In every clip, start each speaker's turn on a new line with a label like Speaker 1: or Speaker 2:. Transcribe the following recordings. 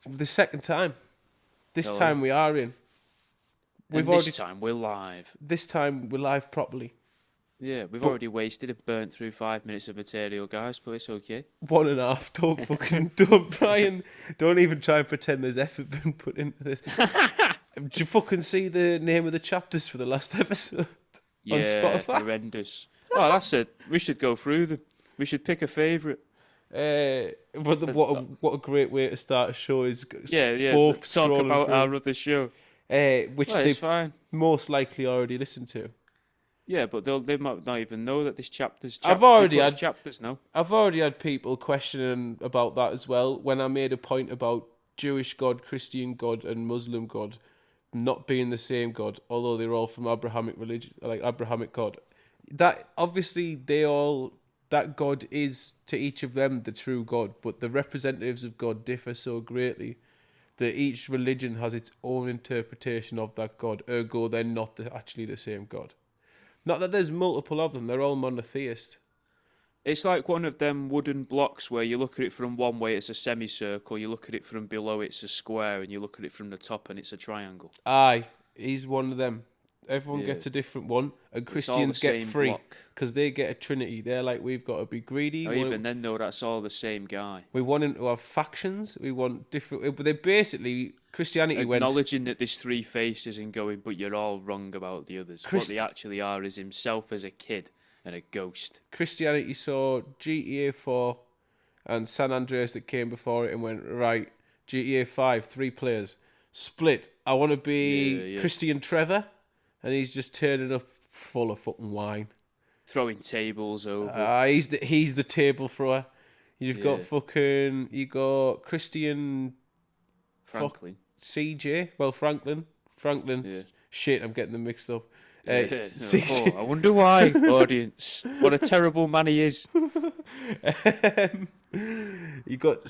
Speaker 1: The second time. This
Speaker 2: Oh,
Speaker 1: time we are in.
Speaker 2: and this time we're live.
Speaker 1: This time we're live properly.
Speaker 2: Yeah, we've
Speaker 1: But-
Speaker 2: already wasted and burnt through 5 minutes of material, guys, but it's okay.
Speaker 1: 1.5. Don't Brian. Don't even try and pretend there's effort been put into this. Did you fucking see the name of the chapters for the last episode on Spotify?
Speaker 2: Horrendous. Oh, that's it. We should go through them. We should pick a favourite.
Speaker 1: What a great way to start a show is
Speaker 2: Talk
Speaker 1: both scrolling
Speaker 2: about
Speaker 1: through,
Speaker 2: our other show.
Speaker 1: which
Speaker 2: Well,
Speaker 1: they
Speaker 2: it's fine.
Speaker 1: most likely already listened to.
Speaker 2: Yeah, but they might not even know that this chapter's
Speaker 1: I've already had
Speaker 2: chapters now.
Speaker 1: I've already had people questioning about that as well. When I made a point about Jewish God, Christian God, and Muslim God not being the same God, although they're all from Abrahamic religion, like Abrahamic God. That obviously that God is to each of them the true God, but the representatives of God differ so greatly that each religion has its own interpretation of that God. Ergo, they're not actually the same God. Not that there's multiple of them; they're all monotheist.
Speaker 2: It's like one of them wooden blocks where you look at it from one way, it's a semicircle. You look at it from below, it's a square, and you look at it from the top, and it's a triangle.
Speaker 1: Aye, he's one of them. Everyone
Speaker 2: Yeah.
Speaker 1: gets a different one, and
Speaker 2: It's all
Speaker 1: Christians
Speaker 2: the
Speaker 1: get
Speaker 2: same
Speaker 1: free
Speaker 2: block.
Speaker 1: because they get a trinity. They're like, we've got to be greedy.
Speaker 2: Or even then, though, that's all the same guy.
Speaker 1: We want him to have factions. We want different. But they basically Christianity went.
Speaker 2: Acknowledging that there's three faces and going, but you're all wrong about the others. What they actually are is himself as a kid and a ghost.
Speaker 1: Christianity saw GTA 4 and San Andreas that came before it and went, right, GTA 5, 3 players, split. I want to be Christian Trevor, and he's just turning up full of fucking wine.
Speaker 2: Throwing tables over.
Speaker 1: He's the table thrower. You got Christian
Speaker 2: Franklin.
Speaker 1: CJ. Well, Franklin.
Speaker 2: Yeah.
Speaker 1: Shit, I'm getting them mixed up.
Speaker 2: Oh, I wonder why, audience. What a terrible man he is.
Speaker 1: You got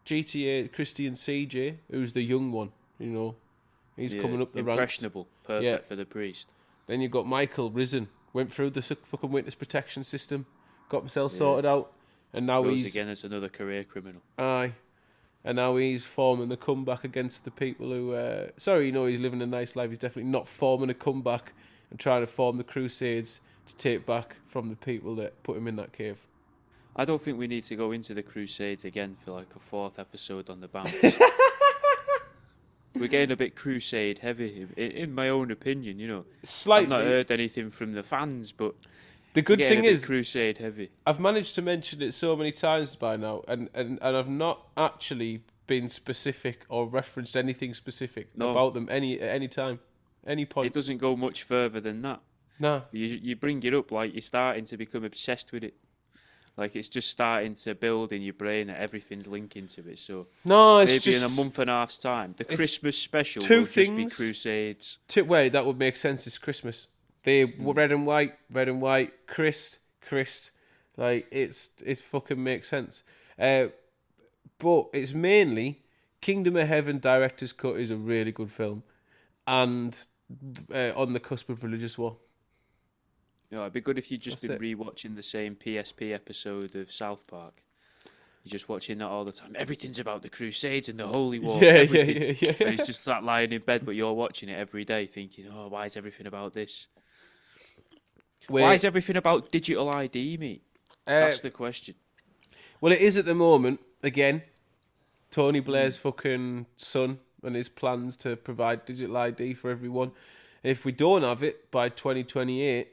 Speaker 1: GTA Christian CJ, who's the young one. You know, he's coming up the ranks.
Speaker 2: Impressionable, perfect for the priest.
Speaker 1: Then you got Michael risen, went through the fucking witness protection system, got himself sorted out, and now
Speaker 2: Rose
Speaker 1: he's
Speaker 2: again as another career criminal.
Speaker 1: Aye. And now he's forming the comeback against the people who... he's living a nice life. He's definitely not forming a comeback and trying to form the Crusades to take back from the people that put him in that cave.
Speaker 2: I don't think we need to go into the Crusades again for like a 4th episode on the bounce. We're getting a bit Crusade heavy, in my own opinion, you know.
Speaker 1: Slightly.
Speaker 2: I've not heard anything from the fans, but...
Speaker 1: The good thing is,
Speaker 2: Crusade heavy.
Speaker 1: I've managed to mention it so many times by now, and I've not actually been specific or referenced anything specific about them at any time, any point.
Speaker 2: It doesn't go much further than that.
Speaker 1: No.
Speaker 2: You bring it up like you're starting to become obsessed with it. Like it's just starting to build in your brain that everything's linking to it. So
Speaker 1: it's
Speaker 2: maybe
Speaker 1: just
Speaker 2: in a month and a half's time, the Christmas special will just be Crusades.
Speaker 1: Wait, that would make sense. It's Christmas. They were red and white, Christ, like it's fucking makes sense. But it's mainly Kingdom of Heaven Director's Cut is a really good film, and On the Cusp of Religious War.
Speaker 2: You know, it'd be good if you'd just been rewatching the same PSP episode of South Park. You're just watching that all the time. Everything's about the Crusades and the Holy War.
Speaker 1: Yeah.
Speaker 2: And it's just like lying in bed, but you're watching it every day, thinking, "Oh, why is everything about this? Why is everything about digital ID, mate?" That's the question.
Speaker 1: Well, it is at the moment. Again, Tony Blair's fucking son and his plans to provide digital ID for everyone. If we don't have it by 2028,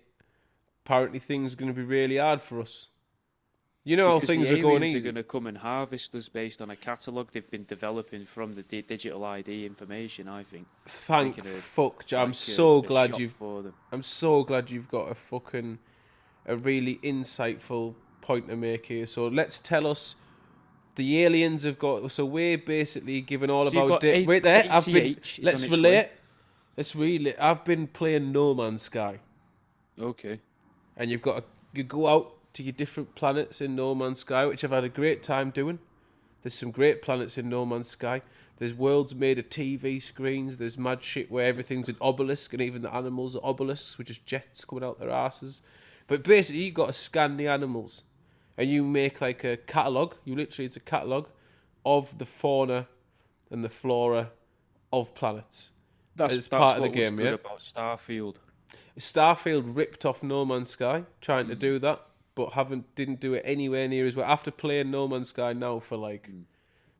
Speaker 1: apparently things are going to be really hard for us. You know how things are going easy.
Speaker 2: Are going to come and harvest us based on a catalogue they've been developing from the digital ID information, I think.
Speaker 1: Thank fuck, I'm so glad you've got a really insightful point to make here. So let's tell us the aliens have got. So we're basically giving all about. Wait there, let's relate. I've been playing No Man's Sky.
Speaker 2: Okay.
Speaker 1: And you go out to your different planets in No Man's Sky, which I've had a great time doing. There's some great planets in No Man's Sky. There's worlds made of TV screens. There's mad shit where everything's an obelisk, and even the animals are obelisks, which is jets coming out their asses. But basically, you got to scan the animals, and you make like a catalogue. It's a catalogue of the fauna and the flora of planets
Speaker 2: That's
Speaker 1: as part of the
Speaker 2: what was
Speaker 1: game.
Speaker 2: good
Speaker 1: Yeah,
Speaker 2: about Starfield.
Speaker 1: Starfield ripped off No Man's Sky trying to
Speaker 2: Mm.
Speaker 1: do that, but didn't do it anywhere near as well. After playing No Man's Sky now for like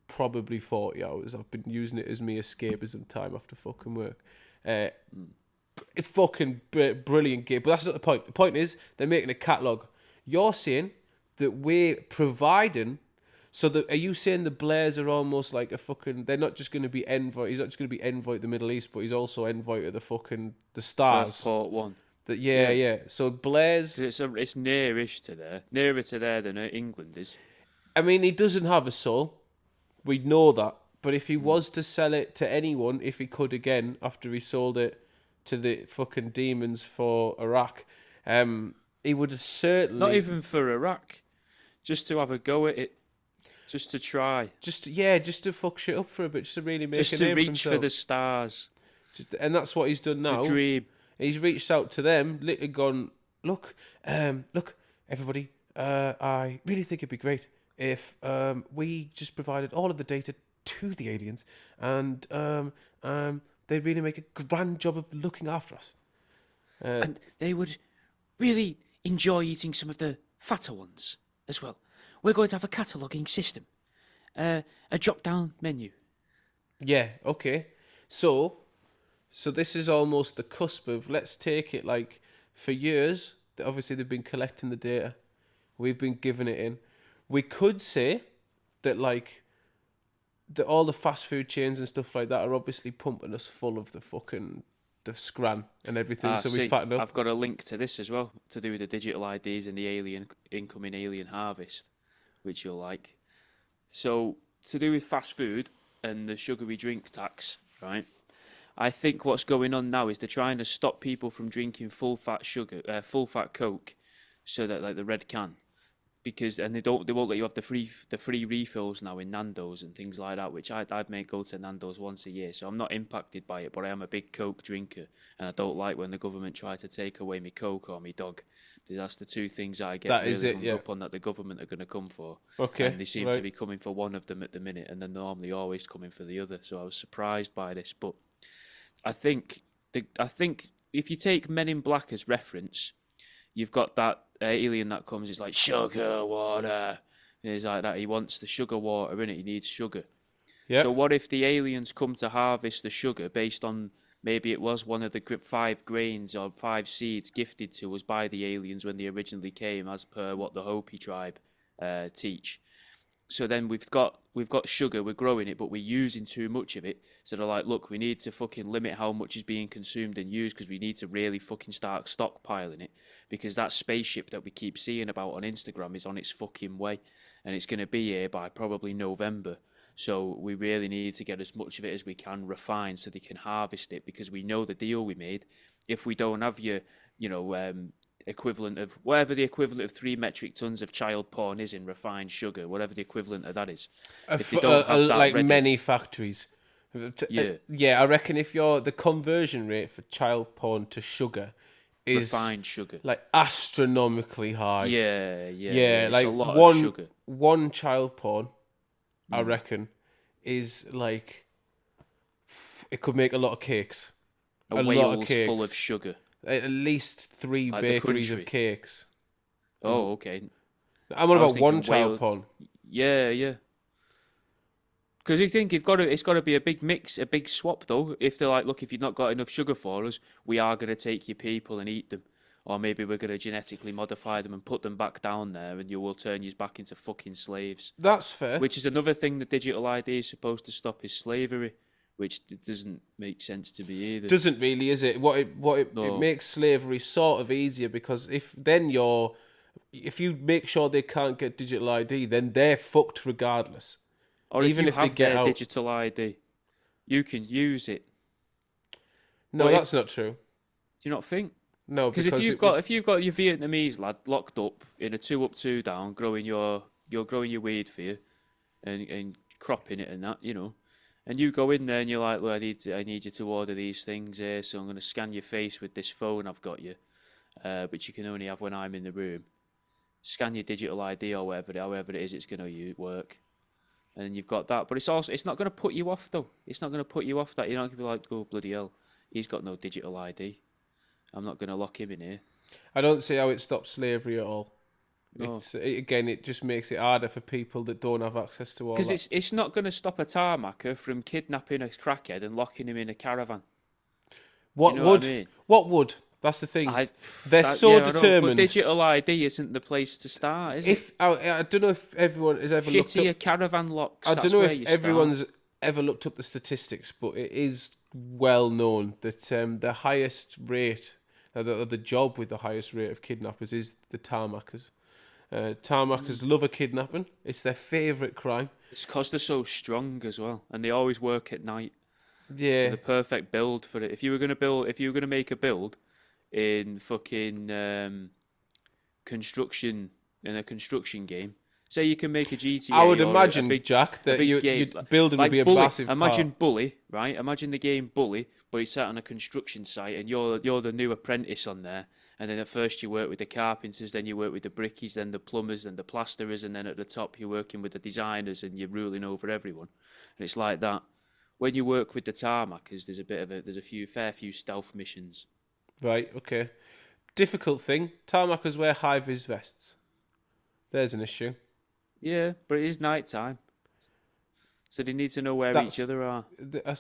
Speaker 1: probably 40 hours, I've been using it as me escapism time after fucking work. A fucking brilliant game, but that's not the point. The point is they're making a catalogue. You're saying that we're providing. So are you saying the Blairs are almost like a fucking? They're not just going to be envoy. He's not just going to be envoy to the Middle East, but he's also envoy to the fucking the stars.
Speaker 2: Earthport 1.
Speaker 1: Yeah. So Blairs.
Speaker 2: It's nearish to there, nearer to there than England is.
Speaker 1: I mean, he doesn't have a soul. We know that. But if he was to sell it to anyone, if he could again, after he sold it to the fucking demons for Iraq, he would have certainly...
Speaker 2: Not even for Iraq. Just to have a go at it. Just to try.
Speaker 1: Just to fuck shit up for a bit, just to really make a name for himself.
Speaker 2: Just to reach for the stars.
Speaker 1: And that's what he's done now.
Speaker 2: The dream.
Speaker 1: He's reached out to them, literally gone, look, everybody, I really think it'd be great if we just provided all of the data to the aliens, and they'd really make a grand job of looking after us.
Speaker 2: And they would really enjoy eating some of the fatter ones as well. We're going to have a cataloguing system, a drop-down menu.
Speaker 1: Yeah, okay. So this is almost the cusp of, let's take it like, for years, obviously they've been collecting the data. We've been giving it in. We could say that, like, all the fast food chains and stuff like that are obviously pumping us full of the scran and everything, so we fatten up.
Speaker 2: I've got a link to this as well, to do with the digital IDs and the incoming alien harvest, which you'll like. So, to do with fast food and the sugary drink tax, right? I think what's going on now is they're trying to stop people from drinking full fat Coke, so that, like, the red can, and they won't let you have the free refills now in Nando's and things like that, which I'd make go to Nando's once a year, so I'm not impacted by it, but I am a big Coke drinker, and I don't like when the government try to take away my Coke or my dog. That's the two things I get hung up on, that the government are going to come for.
Speaker 1: Okay,
Speaker 2: and they seem to be coming for one of them at the minute, and they're normally always coming for the other. So I was surprised by this, but I think if you take Men in Black as reference, you've got that alien that comes. It's like sugar water. And he's like that. He wants the sugar water in it. He needs sugar. Yep. So what if the aliens come to harvest the sugar based on, maybe it was one of the 5 grains or 5 seeds gifted to us by the aliens when they originally came, as per what the Hopi tribe teach. So then we've got sugar, we're growing it, but we're using too much of it. So they're like, look, we need to fucking limit how much is being consumed and used, because we need to really fucking start stockpiling it, because that spaceship that we keep seeing about on Instagram is on its fucking way, and it's going to be here by probably November. So we really need to get as much of it as we can refined so they can harvest it, because we know the deal we made. If we don't have equivalent of whatever the equivalent of 3 metric tons of child porn is in refined sugar, whatever the equivalent of that is. If they don't have that
Speaker 1: like
Speaker 2: ready,
Speaker 1: many factories. I reckon if the conversion rate for child porn to sugar is
Speaker 2: refined sugar,
Speaker 1: like astronomically high.
Speaker 2: Yeah.
Speaker 1: Like
Speaker 2: a lot of sugar.
Speaker 1: One child porn, I reckon, is like, it could make a lot of cakes.
Speaker 2: A whale's full of sugar.
Speaker 1: At least 3 bakeries of cakes.
Speaker 2: Oh, okay.
Speaker 1: I'm on about one child porn.
Speaker 2: Yeah. Because you think it's got to be a big mix, a big swap though. If they're like, look, if you've not got enough sugar for us, we are going to take your people and eat them, or maybe we're going to genetically modify them and put them back down there, and you will turn you back into fucking slaves.
Speaker 1: That's fair.
Speaker 2: Which is another thing the digital ID is supposed to stop, is slavery. Which doesn't make sense to me either.
Speaker 1: Doesn't really, is it? It makes slavery sort of easier, because if you make sure they can't get digital ID, then they're fucked regardless.
Speaker 2: Or even if they get their digital ID, you can use it.
Speaker 1: No, that's not true.
Speaker 2: Do you not think?
Speaker 1: No,
Speaker 2: because if you've got your Vietnamese lad locked up in a 2 up 2 down, growing your weed for you, and cropping it and that, and you go in there and you're like, well, I need you to order these things here, so I'm going to scan your face with this phone I've got you, which you can only have when I'm in the room. Scan your digital ID or however it is it's going to work. and you've got that. But it's not going to put you off though. It's not going to put you off that you're not going to be like, oh bloody hell, he's got no digital ID. I'm not going to lock him in here.
Speaker 1: I don't see how it stops slavery at all.
Speaker 2: No.
Speaker 1: It just makes it harder for people that don't have access to all that.
Speaker 2: Because it's not going to stop a tarmacker from kidnapping a crackhead and locking him in a caravan.
Speaker 1: What
Speaker 2: Do you know
Speaker 1: would?
Speaker 2: what I mean?
Speaker 1: What would? That's the thing. They're so
Speaker 2: I know,
Speaker 1: determined.
Speaker 2: but digital ID isn't the place to start, is it?
Speaker 1: I don't know if everyone has ever looked
Speaker 2: Shittier
Speaker 1: up.
Speaker 2: caravan locks.
Speaker 1: I don't know
Speaker 2: that's
Speaker 1: if
Speaker 2: where you
Speaker 1: everyone's
Speaker 2: start.
Speaker 1: ever looked up the statistics, but it is well known that the highest rate, the job with the highest rate of kidnappers is the tarmackers. Tarmackers love a kidnapping. It's their favourite crime.
Speaker 2: It's because they're so strong as well, and they always work at night.
Speaker 1: Yeah.
Speaker 2: They're the perfect build for it. If you were gonna make a build in fucking construction in a construction game, say you can make a GTA.
Speaker 1: I would
Speaker 2: or
Speaker 1: imagine,
Speaker 2: a big,
Speaker 1: Jack, that
Speaker 2: your
Speaker 1: building would be a
Speaker 2: Bully.
Speaker 1: massive
Speaker 2: Imagine
Speaker 1: part.
Speaker 2: Bully, right? Imagine the game Bully, but it's sat on a construction site, and you're the new apprentice on there. And then at first you work with the carpenters, then you work with the brickies, then the plumbers and the plasterers, and then at the top you're working with the designers, and you're ruling over everyone. And it's like that. When you work with the tarmackers, there's a fair few stealth missions.
Speaker 1: Right, okay. Difficult thing. Tarmackers wear high-vis vests. There's an issue.
Speaker 2: Yeah, but it is night time, so they need to know where each other are.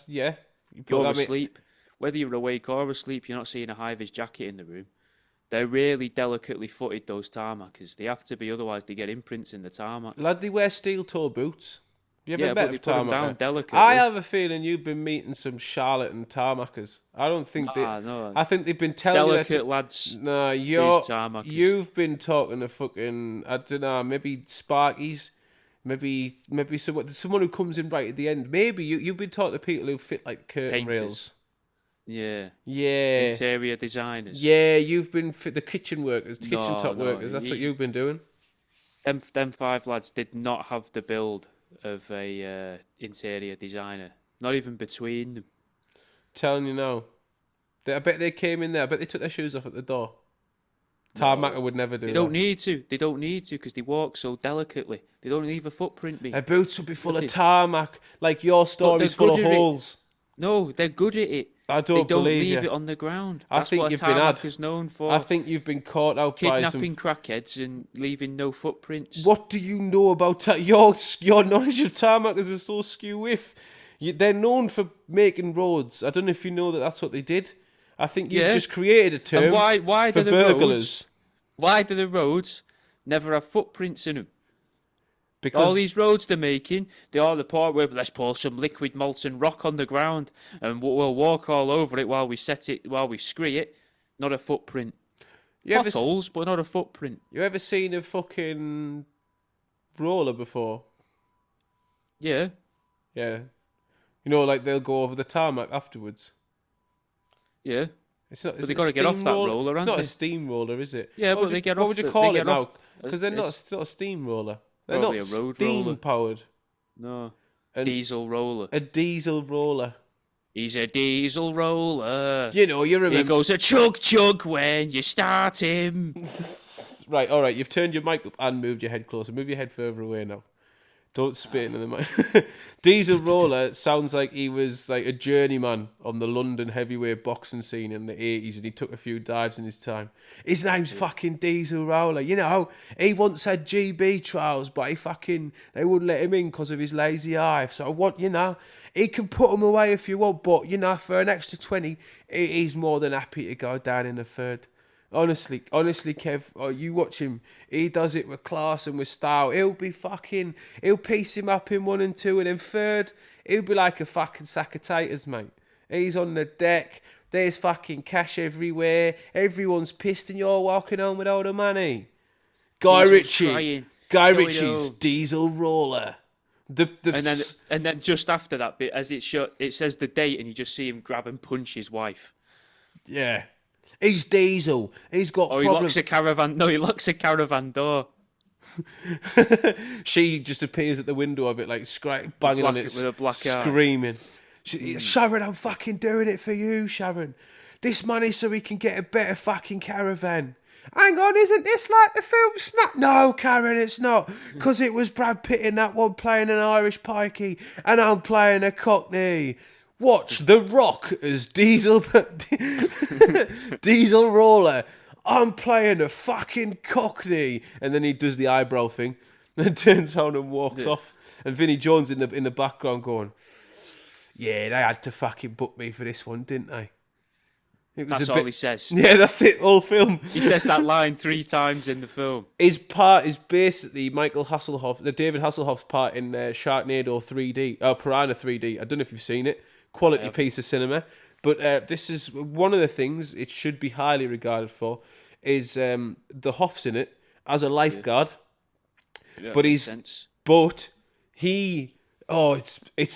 Speaker 1: Yeah.
Speaker 2: You're asleep. Whether you're awake or asleep, you're not seeing a high-vis jacket in the room. They're really delicately footed, those tarmackers. They have to be, otherwise they get imprints in the tarmac.
Speaker 1: Lad, they wear steel-toe boots. You ever
Speaker 2: Yeah,
Speaker 1: met
Speaker 2: but they
Speaker 1: a
Speaker 2: put them
Speaker 1: tarmacker?
Speaker 2: down delicately.
Speaker 1: I have a feeling you've been meeting some charlatan tarmackers. I don't think
Speaker 2: No.
Speaker 1: I think they've been telling
Speaker 2: Delicate
Speaker 1: you that.
Speaker 2: lads.
Speaker 1: No,
Speaker 2: These tarmackers.
Speaker 1: you've been talking to fucking, I don't know, maybe Sparkies, maybe someone who comes in right at the end. Maybe you've been talking to people who fit like curtain
Speaker 2: Painters.
Speaker 1: rails.
Speaker 2: Yeah.
Speaker 1: Yeah.
Speaker 2: Interior designers.
Speaker 1: Yeah, you've been the kitchen workers, kitchen top
Speaker 2: No,
Speaker 1: workers. That's what you've been doing.
Speaker 2: Them five lads did not have the build of a interior designer. Not even between them.
Speaker 1: Telling you now. I bet they came in there. I bet they took their shoes off at the door. Tarmacker would never do that.
Speaker 2: They don't need to. They don't need to because they walk so delicately. They don't leave a footprint.
Speaker 1: Their boots would be full of tarmac, like your story's full of holes.
Speaker 2: No, they're good at it.
Speaker 1: I
Speaker 2: They don't
Speaker 1: believe
Speaker 2: leave
Speaker 1: you.
Speaker 2: it on the ground.
Speaker 1: I
Speaker 2: That's
Speaker 1: think
Speaker 2: what
Speaker 1: you've
Speaker 2: a
Speaker 1: been
Speaker 2: tarmac
Speaker 1: had.
Speaker 2: is known for.
Speaker 1: I think you've been caught out by some.
Speaker 2: Kidnapping crackheads and leaving no footprints.
Speaker 1: What do you know about your knowledge of tarmackers is so skew with? They're known for making roads. I don't know if you know that that's what they did. I think you've just created a term
Speaker 2: and why
Speaker 1: for
Speaker 2: do the
Speaker 1: burglars.
Speaker 2: roads? Why do the roads never have footprints in them?
Speaker 1: Because
Speaker 2: All these roads they're making, they are the part where let's pour some liquid molten rock on the ground and we'll walk all over it while we scree it. Not a footprint. Potholes, but not a footprint.
Speaker 1: You ever seen a fucking roller before?
Speaker 2: Yeah.
Speaker 1: Yeah. You know, like they'll go over the tarmac afterwards.
Speaker 2: Yeah.
Speaker 1: It's not.
Speaker 2: But they got to get off that roller,
Speaker 1: It's
Speaker 2: aren't
Speaker 1: not
Speaker 2: they?
Speaker 1: a steamroller, is it?
Speaker 2: Yeah, but they get off.
Speaker 1: What would you
Speaker 2: they
Speaker 1: call
Speaker 2: get
Speaker 1: it now?
Speaker 2: off
Speaker 1: Because it's not a steamroller. They're
Speaker 2: Probably
Speaker 1: not
Speaker 2: a road
Speaker 1: steam
Speaker 2: roller.
Speaker 1: powered.
Speaker 2: No.
Speaker 1: And
Speaker 2: Diesel roller.
Speaker 1: A diesel roller.
Speaker 2: He's a diesel roller.
Speaker 1: You know, you remember.
Speaker 2: He goes a chug chug when you start him.
Speaker 1: Right, all right. You've turned your mic up and moved your head closer. Move your head further away now. Don't spit into the mic. Diesel Roller sounds like he was like a journeyman on the London heavyweight boxing scene in the 80s and he took a few dives in his time. His name's fucking Diesel Roller. You know, he once had GB trials, but they wouldn't let him in because of his lazy eye. So he can put him away if you want, but, for an extra 20, he's more than happy to go down in the third. Honestly, Kev, you watch him. He does it with class and with style. He'll piece him up in 1 and 2, and then third, he'll be like a fucking sack of taters, mate. He's on the deck. There's fucking cash everywhere. Everyone's pissed, and you're walking home with all the money. Guy Ritchie's Diesel Roller.
Speaker 2: And then just after that bit, as it says the date, and you just see him grab and punch his wife.
Speaker 1: Yeah. He's Diesel. He's got problems.
Speaker 2: He locks a caravan. No, he locks a caravan door.
Speaker 1: She just appears at the window of it, like banging on it,
Speaker 2: with a black
Speaker 1: screaming. Sharon, I'm fucking doing it for you, Sharon. This money so we can get a better fucking caravan. Hang on, isn't this like the film Snap? No, Karen, it's not. Because it was Brad Pitt in that one playing an Irish pikey, and I'm playing a Cockney. Watch The Rock as Diesel Diesel Roller. I'm playing a fucking Cockney. And then he does the eyebrow thing, then turns around and walks off. And Vinnie Jones in the background going, yeah, they had to fucking book me for this one, didn't they?
Speaker 2: That's all he says.
Speaker 1: Yeah, that's it, all film.
Speaker 2: He says that line 3 times in the film.
Speaker 1: His part is basically Michael Hasselhoff, David Hasselhoff's part in Sharknado 3D, Piranha 3D. I don't know if you've seen it. Quality piece of cinema. But this is one of the things it should be highly regarded for, is the Hoff's in it as a lifeguard.
Speaker 2: Yeah,
Speaker 1: but it's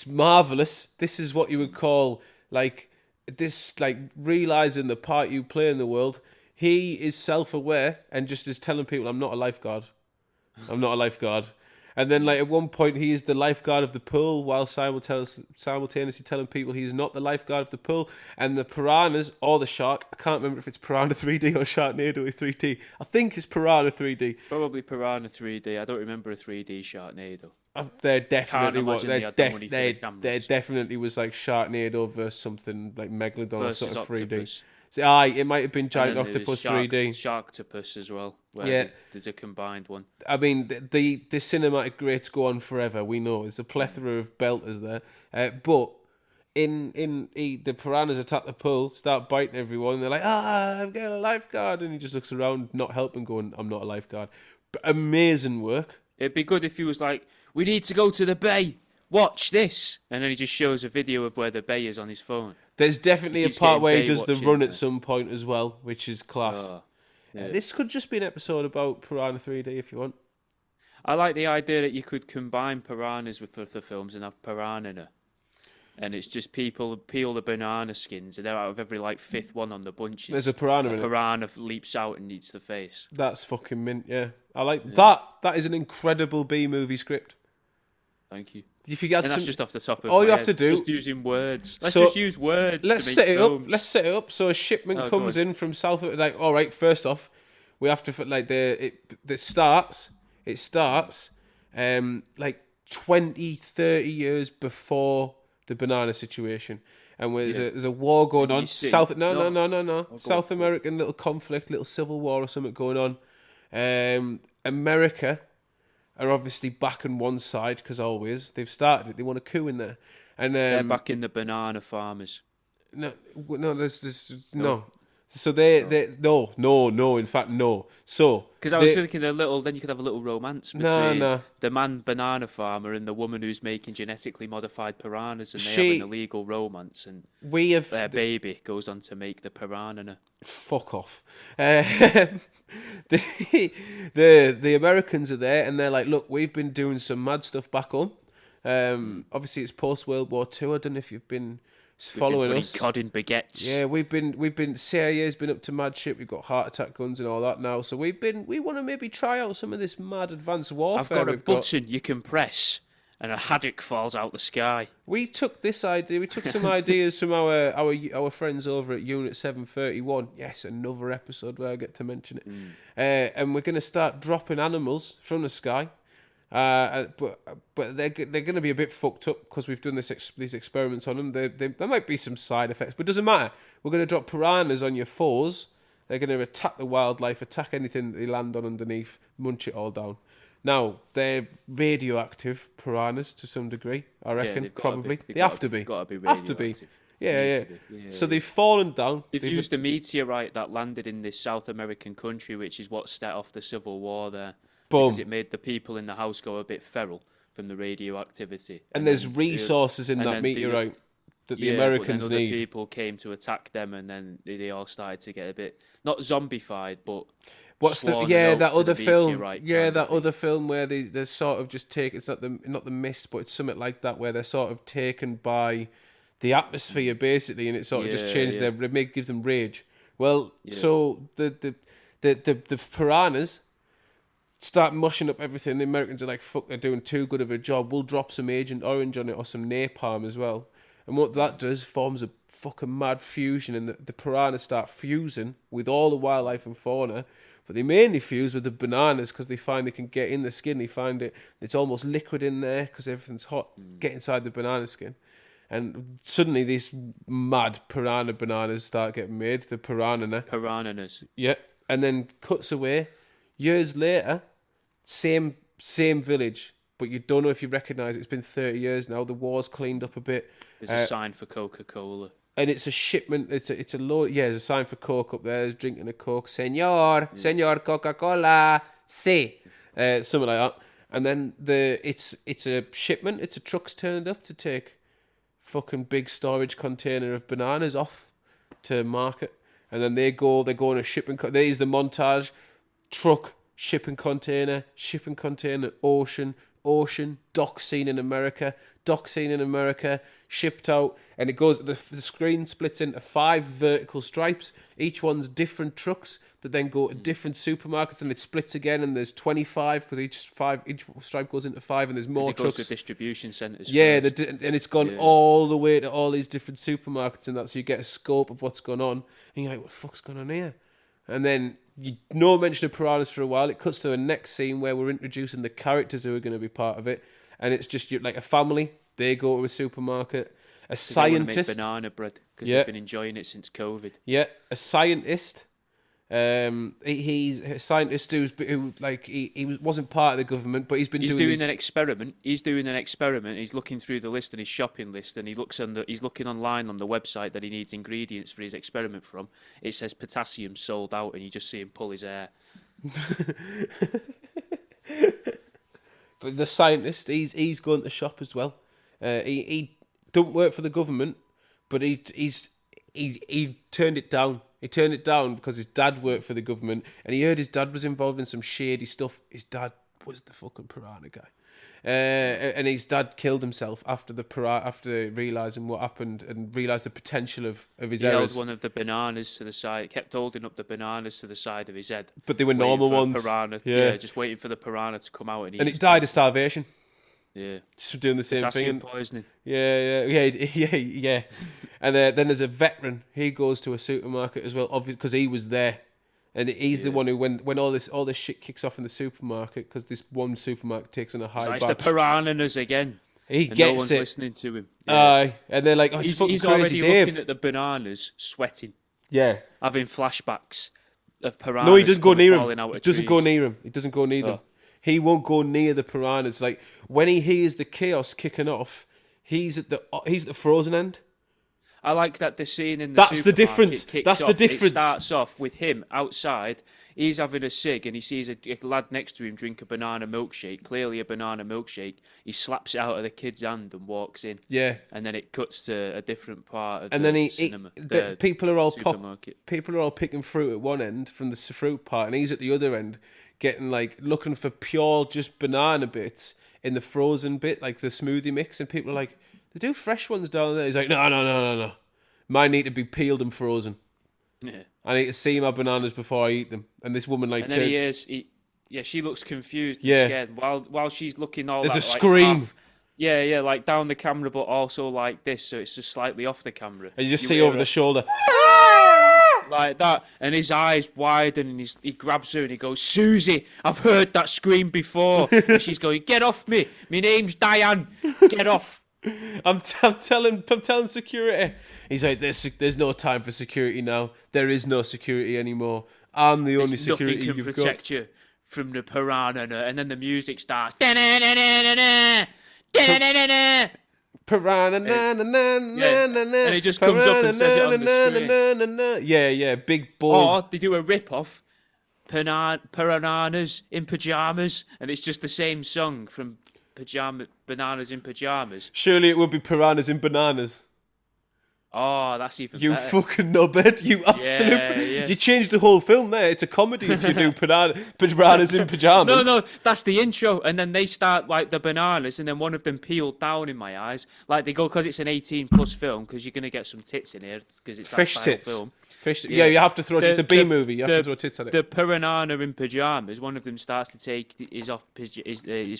Speaker 1: marvellous. This is what you would call, like, realising the part you play in the world. He is self-aware and just is telling people, I'm not a lifeguard. I'm not a lifeguard. And then, like, at one point, he is the lifeguard of the pool while simultaneously telling people he's not the lifeguard of the pool. And the piranhas, or the shark, I can't remember if it's Piranha 3D or Sharknado 3D. I think it's Piranha 3D.
Speaker 2: Probably Piranha 3D. I don't remember a 3D Sharknado.
Speaker 1: There definitely was like Sharknado versus something like Megalodon
Speaker 2: versus
Speaker 1: or sort of 3D.
Speaker 2: Octopus.
Speaker 1: So, it might have been Giant Octopus 3D.
Speaker 2: Sharktopus as well. Where there's a combined one.
Speaker 1: I mean, the cinematic greats go on forever. We know there's a plethora of belters there, but the piranhas attack the pool, start biting everyone. And they're like, I've got a lifeguard, and he just looks around, not helping, going, I'm not a lifeguard. But amazing work.
Speaker 2: It'd be good if he was like, we need to go to the bay. Watch this, and then he just shows a video of where the bay is on his phone.
Speaker 1: There's definitely a part where he does the run at some point as well, which is class.
Speaker 2: Oh, yeah.
Speaker 1: This could just be an episode about Piranha 3D if you want.
Speaker 2: I like the idea that you could combine piranhas with the films and have Piranhana. And it's just people peel the banana skins, and they're out of every like 5th one on the bunches.
Speaker 1: There's a piranha in it.
Speaker 2: A piranha leaps out and eats the face.
Speaker 1: That's fucking mint, yeah. I like that. That is an incredible B-movie script.
Speaker 2: Thank you.
Speaker 1: If you get
Speaker 2: that's just off the top of
Speaker 1: all
Speaker 2: my
Speaker 1: you have
Speaker 2: head.
Speaker 1: to do.
Speaker 2: Just using words. Let's just use words.
Speaker 1: Let's
Speaker 2: to
Speaker 1: set
Speaker 2: make
Speaker 1: it
Speaker 2: films.
Speaker 1: up. Let's set it up. So a shipment comes in from South. Like, all right. First off, we have to like it starts. It starts, like 20, 30 years before the banana situation, and there's a war going on. South South American little conflict, little civil war or something going on. America are obviously backing one side because always they've started it. They want a coup in there, and
Speaker 2: they're backing the banana farmers.
Speaker 1: No. No. So no. In fact, no. So
Speaker 2: because I was thinking then you could have a little romance between the man banana farmer and the woman who's making genetically modified piranhas, and they have an illegal romance, and their baby goes on to make the piranha.
Speaker 1: Fuck off. The Americans are there, and they're like, look, we've been doing some mad stuff back home. Obviously, it's post World War II. I don't know if you've been following us.
Speaker 2: Cod in baguettes.
Speaker 1: Yeah, we've been CIA's been up to mad shit. We've got heart attack guns and all that now. So we want to maybe try out some of this mad advanced warfare.
Speaker 2: I've got a button you can press, and a haddock falls out the sky.
Speaker 1: We took this idea. We took some ideas from our friends over at Unit 731. Yes, another episode where I get to mention it. And we're going to start dropping animals from the sky. But they're going to be a bit fucked up because we've done these experiments on them. There might be some side effects, but it doesn't matter. We're going to drop piranhas on your foes. They're going to attack the wildlife, attack anything that they land on underneath, munch it all down. Now, they're radioactive piranhas to some degree, I reckon, probably. They have to be.
Speaker 2: Got to be radioactive.
Speaker 1: Yeah. So they've fallen down.
Speaker 2: They've used a meteorite that landed in this South American country, which is what set off the civil war there.
Speaker 1: Boom.
Speaker 2: Because it made the people in the house go a bit feral from the radioactivity.
Speaker 1: And there's resources in that meteorite that the Americans need.
Speaker 2: Other people came to attack them, and then they all started to get a bit, not zombified, but
Speaker 1: that other film? Yeah, that other film where they're sort of just taken. It's not the Mist, but it's something like that where they're sort of taken by the atmosphere basically, and it sort of just changes gives them rage. Well, so the piranhas start mushing up everything. The Americans are like, fuck, they're doing too good of a job. We'll drop some Agent Orange on it or some napalm as well. And what that does forms a fucking mad fusion, and the piranhas start fusing with all the wildlife and fauna, But they mainly fuse with the bananas because they find they can get in the skin. They find it's almost liquid in there because everything's hot. Get inside the banana skin. And suddenly these mad piranha bananas start getting made. The piranhana.
Speaker 2: Piranhanas.
Speaker 1: Yeah. And then cuts away. Years later, same village. But you don't know if you recognise it. It's been 30 years now. The war's cleaned up a bit.
Speaker 2: There's a sign for Coca-Cola.
Speaker 1: And it's a shipment. It's a load. Yeah, there's a sign for Coke up there. There's drinking a Coke. Señor Coca-Cola, sí. Something like that. And then it's a shipment. It's a truck's turned up to take fucking big storage container of bananas off to market. And then they go in a shipping. There's the montage. Truck, shipping container, ocean, dock scene in America, shipped out, and it goes. The screen splits into 5 vertical stripes. Each one's different trucks that then go to different supermarkets, and it splits again. And there's 25 because each stripe goes into 5, and there's more
Speaker 2: it
Speaker 1: trucks.
Speaker 2: Goes to distribution centres.
Speaker 1: Yeah, and it's gone all the way to all these different supermarkets, and that so you get a scope of what's going on. And you're like, what the fuck's going on here? And then no mention of piranhas for a while. It cuts to a next scene where we're introducing the characters who are going to be part of it, and it's just like a family. They go to a supermarket. A scientist.
Speaker 2: They make banana bread because they've been enjoying it since COVID.
Speaker 1: Yeah, a scientist. He's a scientist who wasn't part of the government, but he's doing
Speaker 2: an experiment. He's doing an experiment. He's looking through the list and his shopping list, and he's looking online on the website that he needs ingredients for his experiment from. It says potassium sold out, and you just see him pull his hair.
Speaker 1: But the scientist, he's going to shop as well. He don't work for the government, but he turned it down. He turned it down because his dad worked for the government, and he heard his dad was involved in some shady stuff. His dad was the fucking piranha guy, and his dad killed himself after realising what happened and realised the potential of his errors.
Speaker 2: He held one of the bananas to the side, kept holding up the bananas to the side of his head.
Speaker 1: But they were normal ones.
Speaker 2: Piranha. Yeah, just waiting for the piranha to come out and eat.
Speaker 1: And it died of starvation.
Speaker 2: Yeah,
Speaker 1: just for doing the same
Speaker 2: potassium
Speaker 1: thing.
Speaker 2: Poisoning.
Speaker 1: Yeah. And then there's a veteran. He goes to a supermarket as well, obviously because he was there, and he's the one who when all this shit kicks off in the supermarket because this one supermarket takes on a high.
Speaker 2: It's the piranhas again.
Speaker 1: He
Speaker 2: and
Speaker 1: gets
Speaker 2: no one's
Speaker 1: it.
Speaker 2: Listening to him. Yeah.
Speaker 1: And they're like, oh, he's
Speaker 2: already
Speaker 1: Dave.
Speaker 2: looking at the bananas, sweating.
Speaker 1: Yeah,
Speaker 2: having flashbacks of piranhas.
Speaker 1: No, he doesn't go near him.
Speaker 2: He doesn't go near
Speaker 1: him. He doesn't go near them. He won't go near the piranhas. Like when he hears the chaos kicking off, he's at the frozen end.
Speaker 2: I like that the scene in the
Speaker 1: That's the difference. That's the difference.
Speaker 2: It starts off with him outside. He's having a cig and he sees a lad next to him drink a banana milkshake, clearly a banana milkshake. He slaps it out of the kid's hand and walks in.
Speaker 1: Yeah.
Speaker 2: And then it cuts to a different part of
Speaker 1: and
Speaker 2: the
Speaker 1: then
Speaker 2: cinema.
Speaker 1: People are all
Speaker 2: supermarket.
Speaker 1: People are all picking fruit at one end from the fruit part, and he's at the other end getting looking for pure just banana bits in the frozen bit, like the smoothie mix, and people are like, they do fresh ones down there. He's like, no. Mine need to be peeled and frozen.
Speaker 2: Yeah.
Speaker 1: I need to see my bananas before I eat them. And this woman
Speaker 2: and then she looks confused and scared while she's looking all
Speaker 1: there's
Speaker 2: that,
Speaker 1: a scream.
Speaker 2: Half, like down the camera, but also like this, so it's just slightly off the camera.
Speaker 1: And you just see over the shoulder.
Speaker 2: Like that, and his eyes widen, and he grabs her and he goes, Susie, I've heard that scream before. And she's going, get off me. My name's Diane. Get off.
Speaker 1: I'm telling security. He's like, there's no time for security now. There is no security anymore. I'm the only security you've got.
Speaker 2: Nothing can protect you from the piranha. And then the music starts.
Speaker 1: Piranha,
Speaker 2: and it just comes up and says it on the screen.
Speaker 1: Yeah, big bold.
Speaker 2: Or they do a rip-off, Piranhanas in Pyjamas, and it's just the same song from Bananas in Pyjamas.
Speaker 1: Surely it would be Piranhas in Bananas.
Speaker 2: Oh, that's even
Speaker 1: you
Speaker 2: better.
Speaker 1: Fucking knobhead. You absolute...
Speaker 2: Yeah.
Speaker 1: You changed the whole film there. It's a comedy if you do Piranhas in Pyjamas.
Speaker 2: No, that's the intro. And then they start, like, the bananas, and then one of them peeled down in my eyes. Like, they go, because it's an 18-plus film, because you're going to get some tits in here, because it's that
Speaker 1: Fish
Speaker 2: style
Speaker 1: tits.
Speaker 2: film.
Speaker 1: Yeah, you have to throw it. It's a B movie. You have to throw tits at it.
Speaker 2: The Piranhana in Pyjamas, one of them starts to take his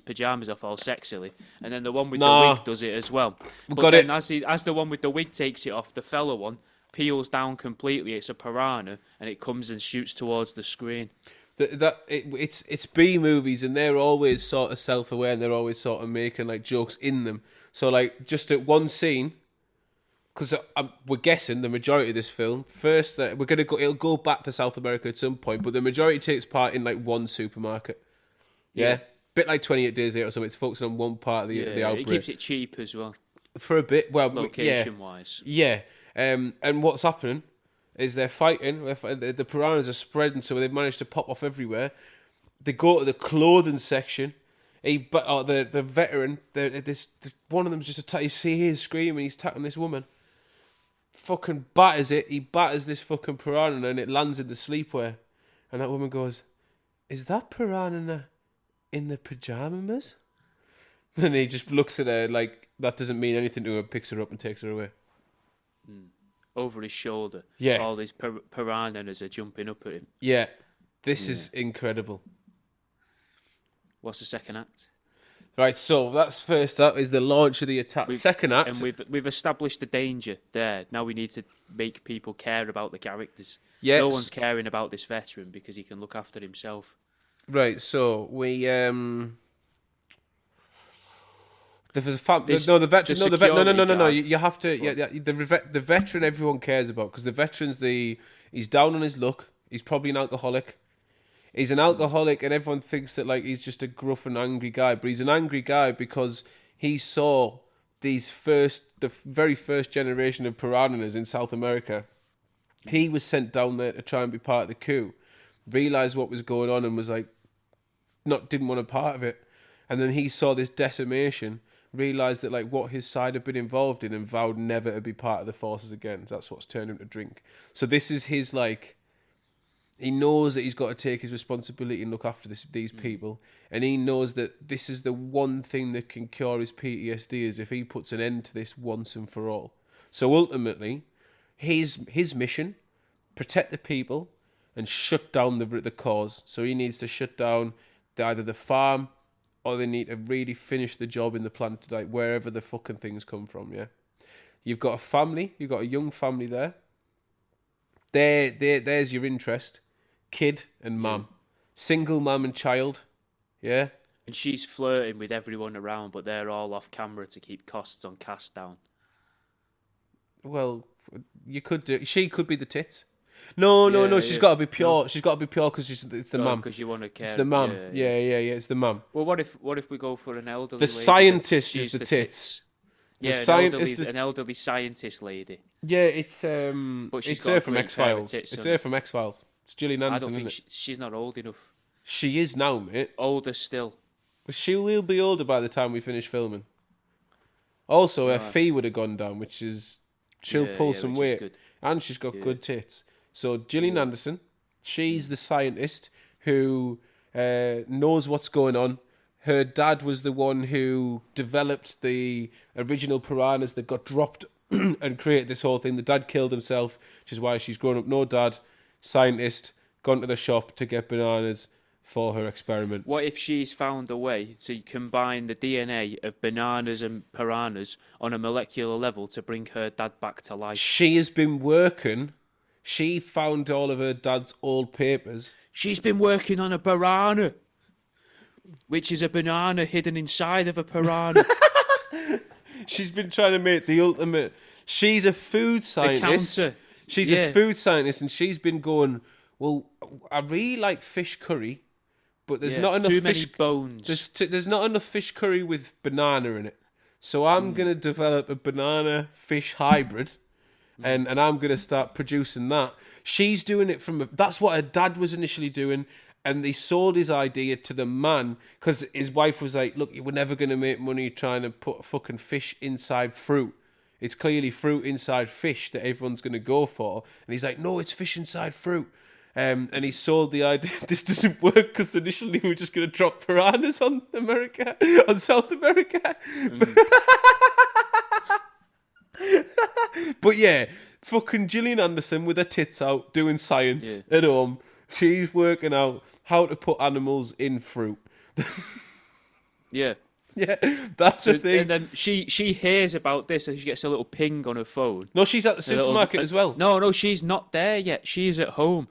Speaker 2: pyjamas off all sexily, and then the one with the wig does it as well. But then as the one with the wig takes it off, the fella one peels down completely. It's a piranha, and it comes and shoots towards the screen.
Speaker 1: It's B movies, and they're always sort of self-aware, and they're always sort of making like jokes in them. So like just at one scene, because we're guessing the majority of this film first, we're gonna go. It'll go back to South America at some point, but the majority takes part in like one supermarket. Yeah, bit like 28 Days Later or something. It's focusing on one part of the outbreak.
Speaker 2: It keeps it cheap as well.
Speaker 1: For a bit, well,
Speaker 2: Location wise.
Speaker 1: Yeah. And what's happening is they're fighting. The piranhas are spreading, so they've managed to pop off everywhere. They go to the clothing section. The veteran, one of them's just you see him screaming. He's attacking this woman. Fucking batters it. He batters this fucking piranha, and it lands in the sleepwear. And that woman goes, "Is that piranha in the pajamas?" And he just looks at her like that doesn't mean anything to her, picks her up and takes her away.
Speaker 2: Over his shoulder.
Speaker 1: Yeah.
Speaker 2: All these piranhas are jumping up at him.
Speaker 1: Yeah. This is incredible.
Speaker 2: What's the second act?
Speaker 1: Right, so that's first up is the launch of the attack. Second act.
Speaker 2: And we've established the danger there. Now we need to make people care about the characters.
Speaker 1: Yes.
Speaker 2: No one's caring about this veteran because he can look after himself.
Speaker 1: Right, so we there's the veteran. No. You have to. Yeah, the veteran everyone cares about because the veteran's he's down on his luck. He's probably an alcoholic. He's an alcoholic, and everyone thinks that like he's just a gruff and angry guy. But he's an angry guy because he saw the very first generation of piranhas in South America. He was sent down there to try and be part of the coup. Realized what was going on and was like, didn't want a part of it. And then he saw this decimation. Realised that like what his side had been involved in and vowed never to be part of the forces again. That's what's turned him to drink. So this is his like, he knows that he's got to take his responsibility and look after these people, and he knows that this is the one thing that can cure his PTSD is if he puts an end to this once and for all. So ultimately, his mission, protect the people and shut down the cause. So he needs to shut down either the farm, or they need to really finish the job in the plant, like wherever the fucking things come from, yeah? You've got a family, you've got a young family there. There's your interest. Kid and mum. Single mum and child, yeah?
Speaker 2: And she's flirting with everyone around, but they're all off camera to keep costs on cast down.
Speaker 1: Well, she could be the tits. No. She's got to be pure. No. She's got to be pure because it's the mum.
Speaker 2: Because you want to care.
Speaker 1: It's the mum. Yeah. It's the mum.
Speaker 2: Well, what if we go for an elderly?
Speaker 1: The scientist is the tits.
Speaker 2: Yeah, an elderly scientist lady.
Speaker 1: Yeah, it's her from X-Files. It's her from X-Files. It's Gillian Anderson.
Speaker 2: I don't think she's not old enough.
Speaker 1: She is now, mate.
Speaker 2: Older still.
Speaker 1: She will be older by the time we finish filming. Also, her fee would have gone down, which is she'll pull some weight, and she's got good tits. So Gillian Anderson, she's the scientist who knows what's going on. Her dad was the one who developed the original piranhas that got dropped and created this whole thing. The dad killed himself, which is why she's grown up no dad, scientist, gone to the shop to get bananas for her experiment.
Speaker 2: What if she's found a way to combine the DNA of bananas and piranhas on a molecular level to bring her dad back to life?
Speaker 1: She has been working. She found all of her dad's old papers.
Speaker 2: She's been working on a piranha, which is a banana hidden inside of a piranha.
Speaker 1: She's been trying to make the ultimate. She's a food scientist. She's a food scientist, and she's been going, well, I really like fish curry, but there's not enough
Speaker 2: many bones.
Speaker 1: There's not enough fish curry with banana in it. So I'm going to develop a banana fish hybrid, and I'm going to start producing that. She's doing it that's what her dad was initially doing, and they sold his idea to the man because his wife was like, look, we're never going to make money trying to put fucking fish inside fruit. It's clearly fruit inside fish that everyone's going to go for. And he's like, no, it's fish inside fruit. And he sold the idea, this doesn't work because initially we were just going to drop piranhas on South America. But yeah, fucking Gillian Anderson with her tits out doing science at home. She's working out how to put animals in fruit.
Speaker 2: Yeah.
Speaker 1: Yeah, that's the thing.
Speaker 2: And then she hears about this and she gets a little ping on her phone.
Speaker 1: No, she's at the supermarket as well.
Speaker 2: No, she's not there yet. She's at home.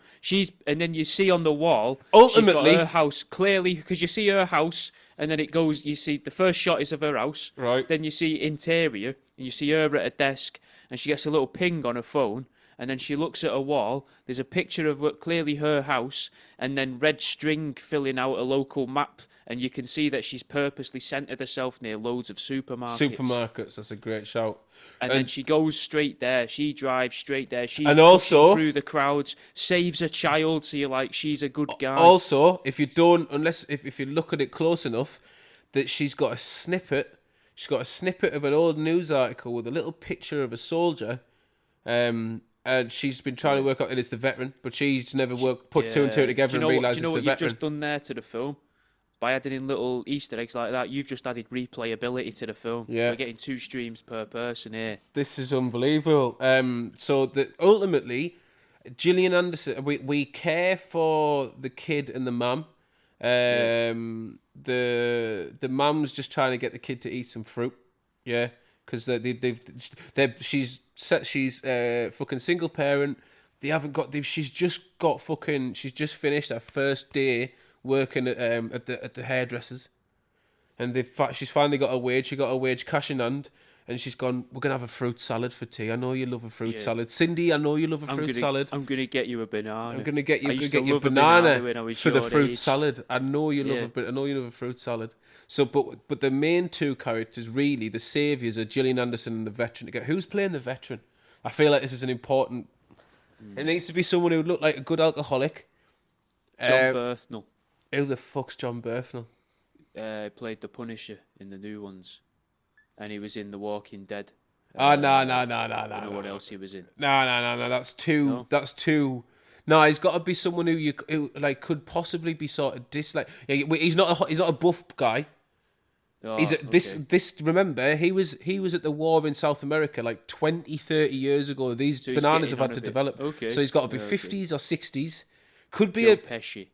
Speaker 2: And then you see on the wall,
Speaker 1: Ultimately,
Speaker 2: she's got her house clearly, because you see her house, and then it goes. You see the first shot is of her house,
Speaker 1: right?
Speaker 2: Then you see interior, and you see her at a desk, and she gets a little ping on her phone, and then she looks at a wall. There's a picture of clearly her house, and then red string filling out a local map. And you can see that she's purposely centered herself near loads of supermarkets.
Speaker 1: That's a great shout.
Speaker 2: And then she goes straight there. She drives straight there. She's
Speaker 1: and also
Speaker 2: through the crowds, saves a child. So you're like, she's a good guy.
Speaker 1: Also, if you look at it close enough, that she's got a snippet. She's got a snippet of an old news article with a little picture of a soldier. And she's been trying to work out, and it's the veteran, but she's never put two and two together and realised it's the veteran.
Speaker 2: Do you know what you've just done there to the film? By adding in little Easter eggs like that, you've just added replayability to the film.
Speaker 1: Yeah.
Speaker 2: We're getting 2 streams per person here.
Speaker 1: This is unbelievable. So that ultimately, Gillian Anderson, we care for the kid and the mum. The mum's just trying to get the kid to eat some fruit. Yeah, because she's fucking single parent. They haven't got. She's just finished her first day working at the hairdressers, and she's finally got a wage. She got a wage cash in hand, and she's gone, we're gonna have a fruit salad for tea. I know you love a fruit salad, Cindy. I know you love a fruit salad.
Speaker 2: I'm gonna get you a banana.
Speaker 1: I'm gonna get you a banana for the fruit salad. I know you love a fruit salad. So, but the main 2 characters, really, the saviours, are Gillian Anderson and the veteran. Who's playing the veteran? I feel like this is an important. It needs to be someone who would look like a good alcoholic.
Speaker 2: John Berthnell.
Speaker 1: Who the fuck's John Berthnell?
Speaker 2: Played the Punisher in the new ones, and he was in The Walking Dead.
Speaker 1: No.
Speaker 2: I don't know what else he was in.
Speaker 1: No. That's too. No? That's too. No, he's got to be someone who could possibly be sort of dislike. Yeah, he's not a buff guy.
Speaker 2: Oh,
Speaker 1: this. Remember, he was at the war in South America like 20, 30 years ago. These bananas have had to develop.
Speaker 2: Okay.
Speaker 1: So he's got to be 50s or 60s. Could be
Speaker 2: Joe Pesci.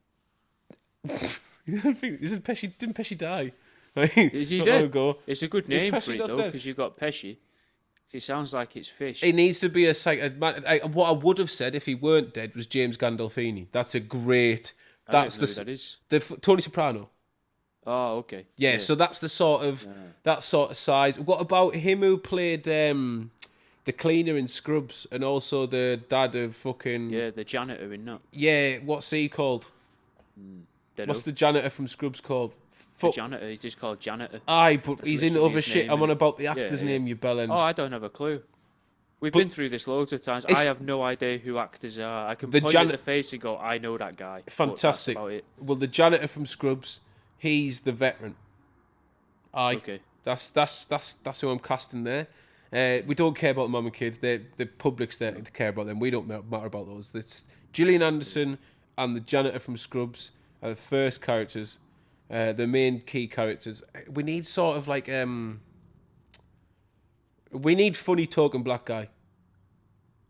Speaker 1: Didn't Pesci die?
Speaker 2: Is he dead? It's a good name for it though, because you got Pesci. It sounds like it's fish.
Speaker 1: It needs to be what I would have said if he weren't dead was James Gandolfini. That's a great. That's
Speaker 2: that is
Speaker 1: Tony Soprano.
Speaker 2: Oh, okay.
Speaker 1: Yeah, so that's the sort of size. What about him who played the cleaner in Scrubs and also the dad of fucking
Speaker 2: the janitor in that?
Speaker 1: Yeah, what's he called? What's the janitor from Scrubs called?
Speaker 2: The janitor, he's just called janitor.
Speaker 1: Aye, but he's in other shit. I'm on about the actor's name, you bellend.
Speaker 2: Oh, I don't have a clue. We've been through this loads of times. I have no idea who actors are. I can point at the face and go, I know that guy.
Speaker 1: Fantastic.
Speaker 2: That's about it.
Speaker 1: Well, the janitor from Scrubs, he's the veteran. Aye.
Speaker 2: Okay.
Speaker 1: That's who I'm casting there. We don't care about the mum and kids. The public's there to care about them. We don't matter about those. It's Gillian Anderson and the janitor from Scrubs are the first characters. The main key characters. We need sort of like we need funny talking black guy.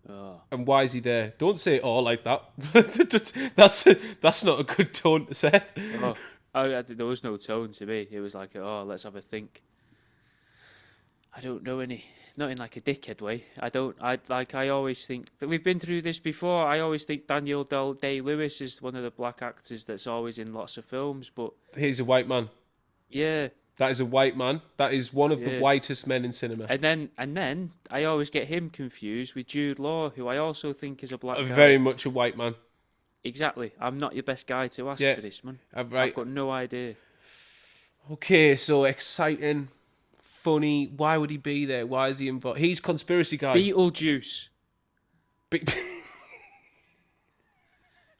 Speaker 2: Oh.
Speaker 1: And why is he there? Don't say it all like that. That's not a good tone to set.
Speaker 2: There was no tone to me. It was like, let's have a think. I don't know any. Not in like a dickhead way. I always think that we've been through this before. I always think Daniel Day-Lewis is one of the black actors that's always in lots of films, but
Speaker 1: he's a white man.
Speaker 2: Yeah.
Speaker 1: That is a white man. That is one of the whitest men in cinema.
Speaker 2: And then I always get him confused with Jude Law, who I also think is a black guy.
Speaker 1: Very much a white man.
Speaker 2: Exactly. I'm not your best guy to ask for this, man.
Speaker 1: Right.
Speaker 2: I've got no idea.
Speaker 1: Okay, so exciting. Funny. Why would he be there? Why is he involved? He's conspiracy guy.
Speaker 2: Beetlejuice.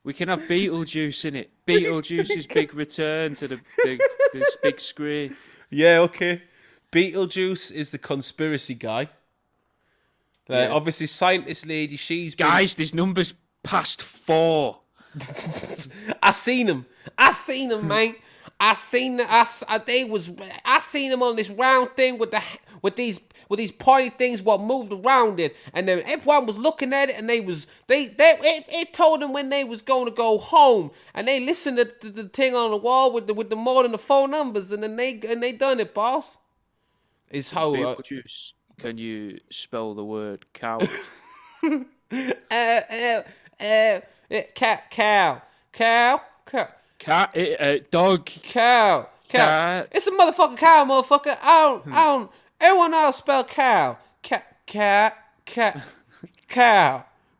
Speaker 2: We can have Beetlejuice in it. Beetlejuice's big return to this big screen.
Speaker 1: Yeah, okay. Beetlejuice is the conspiracy guy. Obviously, scientist lady.
Speaker 2: Guys, this number's past 4.
Speaker 1: I seen him, mate. I seen them on this round thing with these pointy things what moved around it, and then everyone was looking at it, and it told them when they was going to go home, and they listened to the thing on the wall with the more than the phone numbers, and then they done it, boss. Is how
Speaker 2: Juice. Can you spell the word cow?
Speaker 1: Cow.
Speaker 2: Cat, dog.
Speaker 1: Cow.
Speaker 2: Cat.
Speaker 1: It's a motherfucking cow, motherfucker. I don't. Everyone else spell cow. Cow.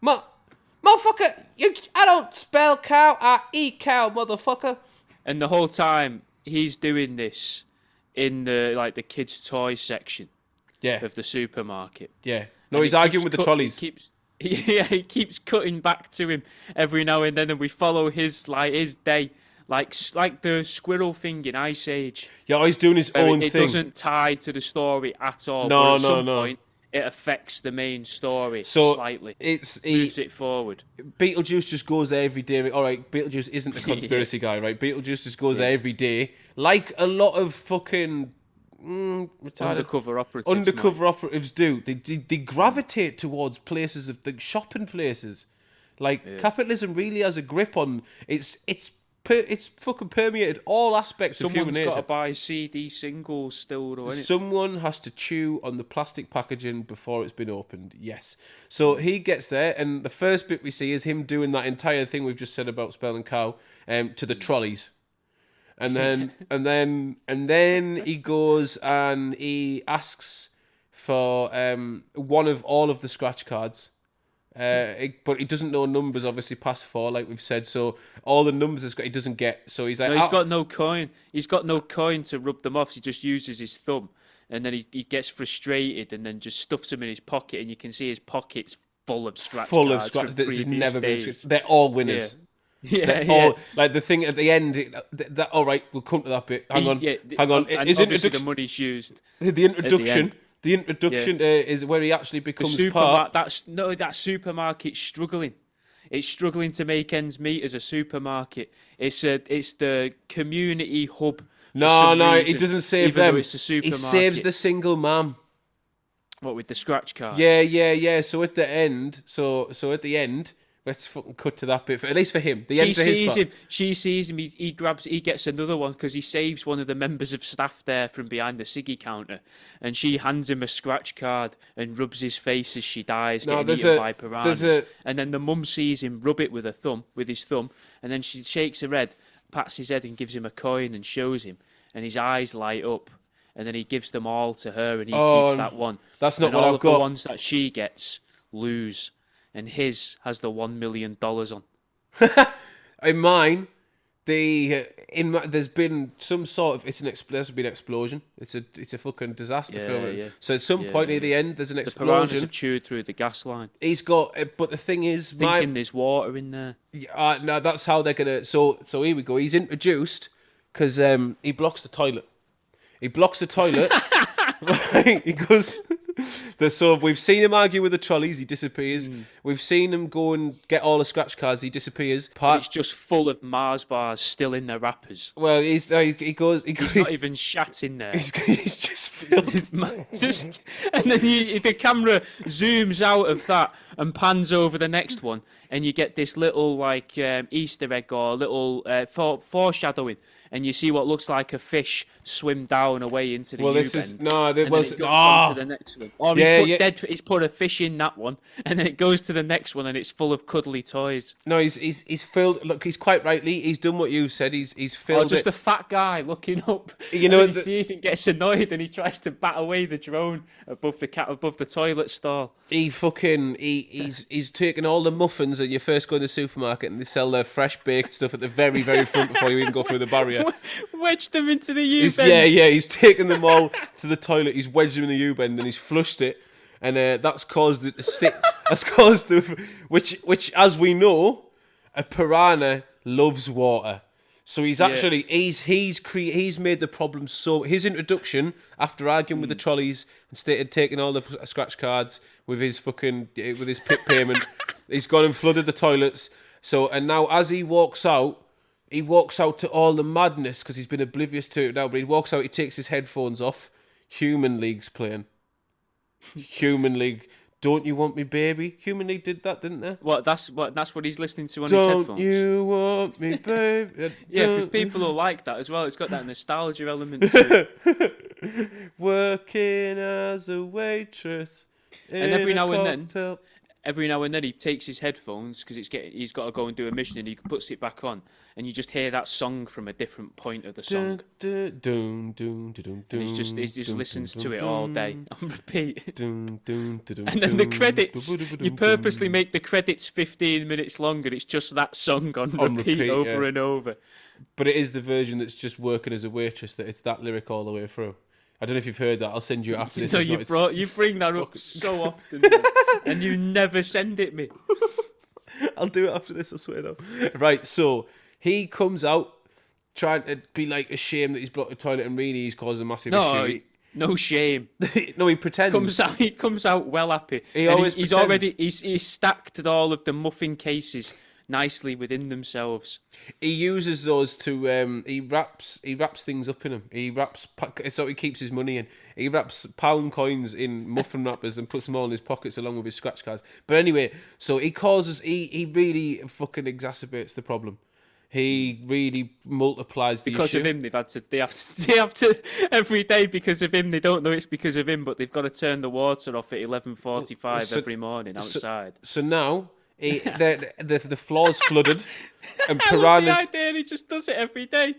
Speaker 1: Motherfucker. I don't spell cow. I eat cow, motherfucker.
Speaker 2: And the whole time he's doing this in the kids' toy section.
Speaker 1: Yeah.
Speaker 2: Of the supermarket.
Speaker 1: Yeah. No, he's arguing with the trolleys.
Speaker 2: He keeps cutting back to him every now and then, and we follow his day, like the squirrel thing in Ice Age.
Speaker 1: Yeah, he's doing his own thing.
Speaker 2: It doesn't tie to the story at all.
Speaker 1: No,
Speaker 2: but at some point, it affects the main story slightly. Moves it forward.
Speaker 1: Beetlejuice just goes there every day. All right, Beetlejuice isn't the conspiracy guy, right? Beetlejuice just goes there every day, like a lot of fucking.
Speaker 2: Undercover operatives
Speaker 1: do. They gravitate towards places of the shopping places. Capitalism really has a grip on it's fucking permeated all aspects of human nature.
Speaker 2: Someone's got to buy CD singles still, though, isn't it?
Speaker 1: Someone has to chew on the plastic packaging before it's been opened. Yes. So he gets there, and the first bit we see is him doing that entire thing we've just said about spelling cow to the trolleys. And then he goes and he asks for one of all of the scratch cards. But he doesn't know numbers, obviously, past 4, like we've said. So all the numbers he doesn't get. So he's like...
Speaker 2: No, he's got no coin. He's got no coin to rub them off. He just uses his thumb. And then he gets frustrated and then just stuffs them in his pocket. And you can see his pocket's full of scratch cards.
Speaker 1: There's never been... They're all winners.
Speaker 2: Yeah.
Speaker 1: All, like the thing at the end. All right, we'll come to that bit. Hang on.
Speaker 2: Is obviously the money's used.
Speaker 1: The introduction. The introduction is where he actually becomes part.
Speaker 2: That supermarket's struggling. It's struggling to make ends meet as a supermarket. It's the community hub.
Speaker 1: No, he doesn't save them.
Speaker 2: It's a supermarket.
Speaker 1: He saves the single mum.
Speaker 2: What, with the scratch cards?
Speaker 1: Yeah. So at the end. Let's fucking cut to that bit, at least for him. She
Speaker 2: sees him. He gets another one because he saves one of the members of staff there from behind the ciggy counter, and she hands him a scratch card and rubs his face as she dies, getting eaten by piranhas. And then the mum sees him rub it with his thumb, and then she shakes her head, pats his head, and gives him a coin and shows him, and his eyes light up, and then he gives them all to her, and he keeps that one.
Speaker 1: That's not
Speaker 2: and
Speaker 1: what
Speaker 2: all
Speaker 1: I've
Speaker 2: of
Speaker 1: got.
Speaker 2: The ones that she gets lose. And his has the $1 million on.
Speaker 1: In mine, there's been some sort of there's been an explosion. It's a fucking disaster film. Yeah. So at some point at the end, there's an explosion.
Speaker 2: The piranhas have chewed through the gas line.
Speaker 1: He's got, but the thing is,
Speaker 2: there's water in there.
Speaker 1: No, that's how they're gonna. So here we go. He's introduced because he blocks the toilet. Right? He goes. So we've seen him argue with the trolleys, he disappears. We've seen him go and get all the scratch cards, he disappears.
Speaker 2: It's just full of Mars bars still in the wrappers.
Speaker 1: Well, he's not
Speaker 2: even shat in there.
Speaker 1: He's just filled.
Speaker 2: And then the camera zooms out of that and pans over the next one, and you get this little Easter egg or little foreshadowing. And you see what looks like a fish swim down away into the U-bend. To the next one. Or he's put a fish in that one, and then it goes to the next one, and it's full of cuddly toys.
Speaker 1: No, he's filled. Look, he's quite rightly. He's done what you said. He's filled.
Speaker 2: Or just a fat guy looking up. He sees it, gets annoyed, and he tries to bat away the drone above the toilet stall.
Speaker 1: He's taking all the muffins that you first go in the supermarket, and they sell their fresh baked stuff at the very, very front before you even go through the barrier.
Speaker 2: Wedged them into the U-bend.
Speaker 1: He's taken them all to the toilet. He's wedged them in the U-bend and he's flushed it, and that's caused it to stick. That's caused which, as we know, a piranha loves water. So he's actually he's made the problem. So his introduction, after arguing with the trolleys and taking all the scratch cards with his pit payment, he's gone and flooded the toilets. So and now as he walks out. he walks out to all the madness because he's been oblivious to it now. But he walks out, he takes his headphones off. Human League's playing. Human League. Don't you want me, baby? Human League did that, didn't they?
Speaker 2: That's what he's listening to on his headphones.
Speaker 1: Don't you want me, baby?
Speaker 2: Yeah, because people will like that as well. It's got that nostalgia element to it.
Speaker 1: Working as a waitress.
Speaker 2: And every now and
Speaker 1: cocktail.
Speaker 2: then he takes his headphones because he's got to go and do a mission, and he puts it back on, and you just hear that song from a different point of the song. And he just listens to it all day on repeat. And then the credits, you purposely make the credits 15 minutes longer. It's just that song on repeat over and over.
Speaker 1: But it is the version that's just working as a waitress, that it's that lyric all the way through. I don't know if you've heard that. I'll send you after this.
Speaker 2: No, you bring that up so often, and you never send it me.
Speaker 1: I'll do it after this, I swear now. Right, so he comes out trying to be like ashamed that he's blocked the toilet, and really he's caused a massive issue.
Speaker 2: No shame.
Speaker 1: No, he pretends.
Speaker 2: He comes out well happy. He's stacked all of the muffin cases nicely within themselves.
Speaker 1: He uses those to he wraps things up in them. So he keeps his money in. He wraps pound coins in muffin wrappers and puts them all in his pockets along with his scratch cards. But anyway, so he really fucking exacerbates the problem. He really multiplies the
Speaker 2: because
Speaker 1: issue.
Speaker 2: Of him. They have to every day because of him. They don't know it's because of him, but they've got to turn the water off at 11:45 every morning outside.
Speaker 1: So now. The floor's flooded, and piranhas.
Speaker 2: I love the idea. He just does it every day.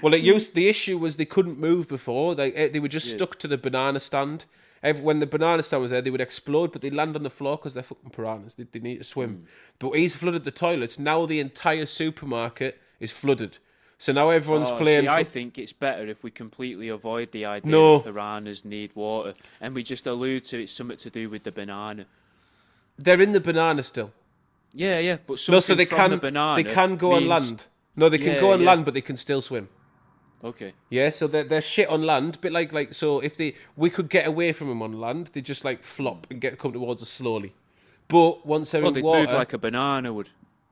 Speaker 1: Well, the issue was they couldn't move before. They were just stuck to the banana stand. When the banana stand was there, they would explode, but they land on the floor because they're fucking piranhas. They need to swim. But he's flooded the toilets. Now the entire supermarket is flooded. So now everyone's playing.
Speaker 2: I think it's better if we completely avoid the idea that piranhas need water, and we just allude to it's something to do with the banana.
Speaker 1: They're in the banana still.
Speaker 2: Yeah, but something from the banana.
Speaker 1: They can go on land. No, they can go on land, but they can still swim.
Speaker 2: Okay.
Speaker 1: Yeah, so they're shit on land, but like so if we could get away from them on land, they just like flop and come towards us slowly. But once they're in
Speaker 2: they'd
Speaker 1: water,
Speaker 2: move like a banana would.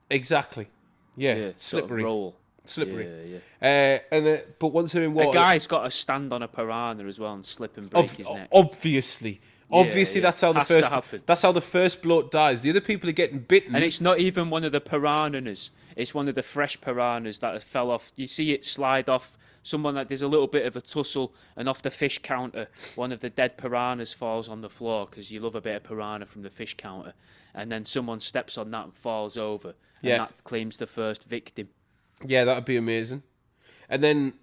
Speaker 1: Exactly. Yeah, slippery.
Speaker 2: Sort of roll.
Speaker 1: Slippery. Yeah. But once they're in water,
Speaker 2: a guy's got to stand on a piranha as well and slip and break his neck.
Speaker 1: Obviously, that's how the first bloke dies. The other people are getting bitten,
Speaker 2: and it's not even one of the piranhas. It's one of the fresh piranhas that fell off. You see it slide off. There's a little bit of a tussle, and off the fish counter, one of the dead piranhas falls on the floor because you love a bit of piranha from the fish counter, and then someone steps on that and falls over, and that claims the first victim.
Speaker 1: Yeah, that would be amazing. And then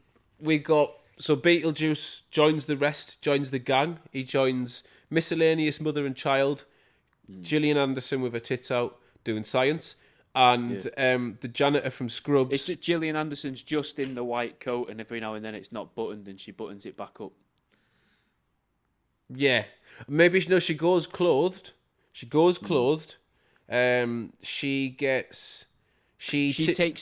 Speaker 1: we got Beetlejuice joins the gang. He joins miscellaneous mother and child, Gillian Anderson with her tits out doing science, and the janitor from Scrubs.
Speaker 2: It's that Gillian Anderson's just in the white coat, and every now and then it's not buttoned, and she buttons it back up.
Speaker 1: Yeah, maybe she goes clothed. She takes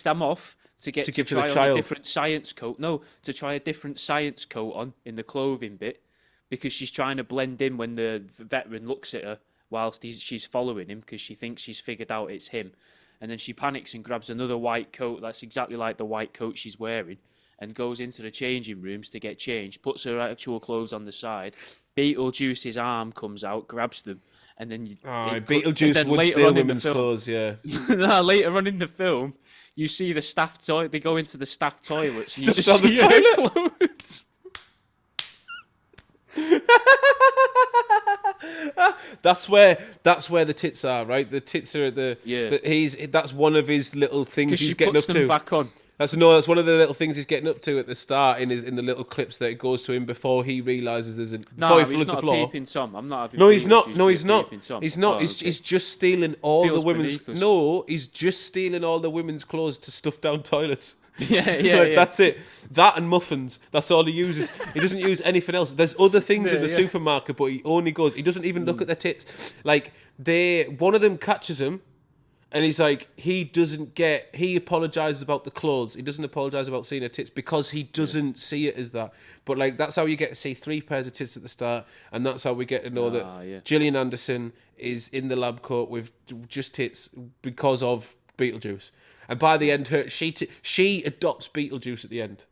Speaker 2: them off to try a different science coat. No, to try a different science coat on in the clothing bit, because she's trying to blend in when the veteran looks at her whilst she's following him, because she thinks she's figured out it's him. And then she panics and grabs another white coat that's exactly like the white coat she's wearing, and goes into the changing rooms to get changed, puts her actual clothes on the side. Beetlejuice's arm comes out, grabs them, and then
Speaker 1: Beetlejuice would steal women's clothes, yeah.
Speaker 2: Later on in the film, you see the staff toilet. They go into the staff toilets. And you just
Speaker 1: on the
Speaker 2: see
Speaker 1: toilet.
Speaker 2: her clothes.
Speaker 1: That's where the tits are, right? The tits are at that's one of his little things he's getting up to.
Speaker 2: Them back on.
Speaker 1: That's one of the little things he's getting up to at the start in the little clips that it goes to him before he realises there's a
Speaker 2: No, he's not a peeping Tom. I'm not having.
Speaker 1: No, he's not. No, he's not.
Speaker 2: He's not.
Speaker 1: He's just stealing all the women's. No, he's just stealing all the women's clothes to stuff down toilets.
Speaker 2: Yeah.
Speaker 1: That's it. That and muffins. That's all he uses. He doesn't use anything else. There's other things in the supermarket, but he doesn't even look at their tits. Like one of them catches him, and he's like, he apologises about the clothes. He doesn't apologise about seeing her tits because he doesn't see it as that. But like that's how you get to see 3 pairs of tits at the start, and that's how we get to know that Gillian Anderson is in the lab coat with just tits because of Beetlejuice. And by the end, she adopts Beetlejuice at the end.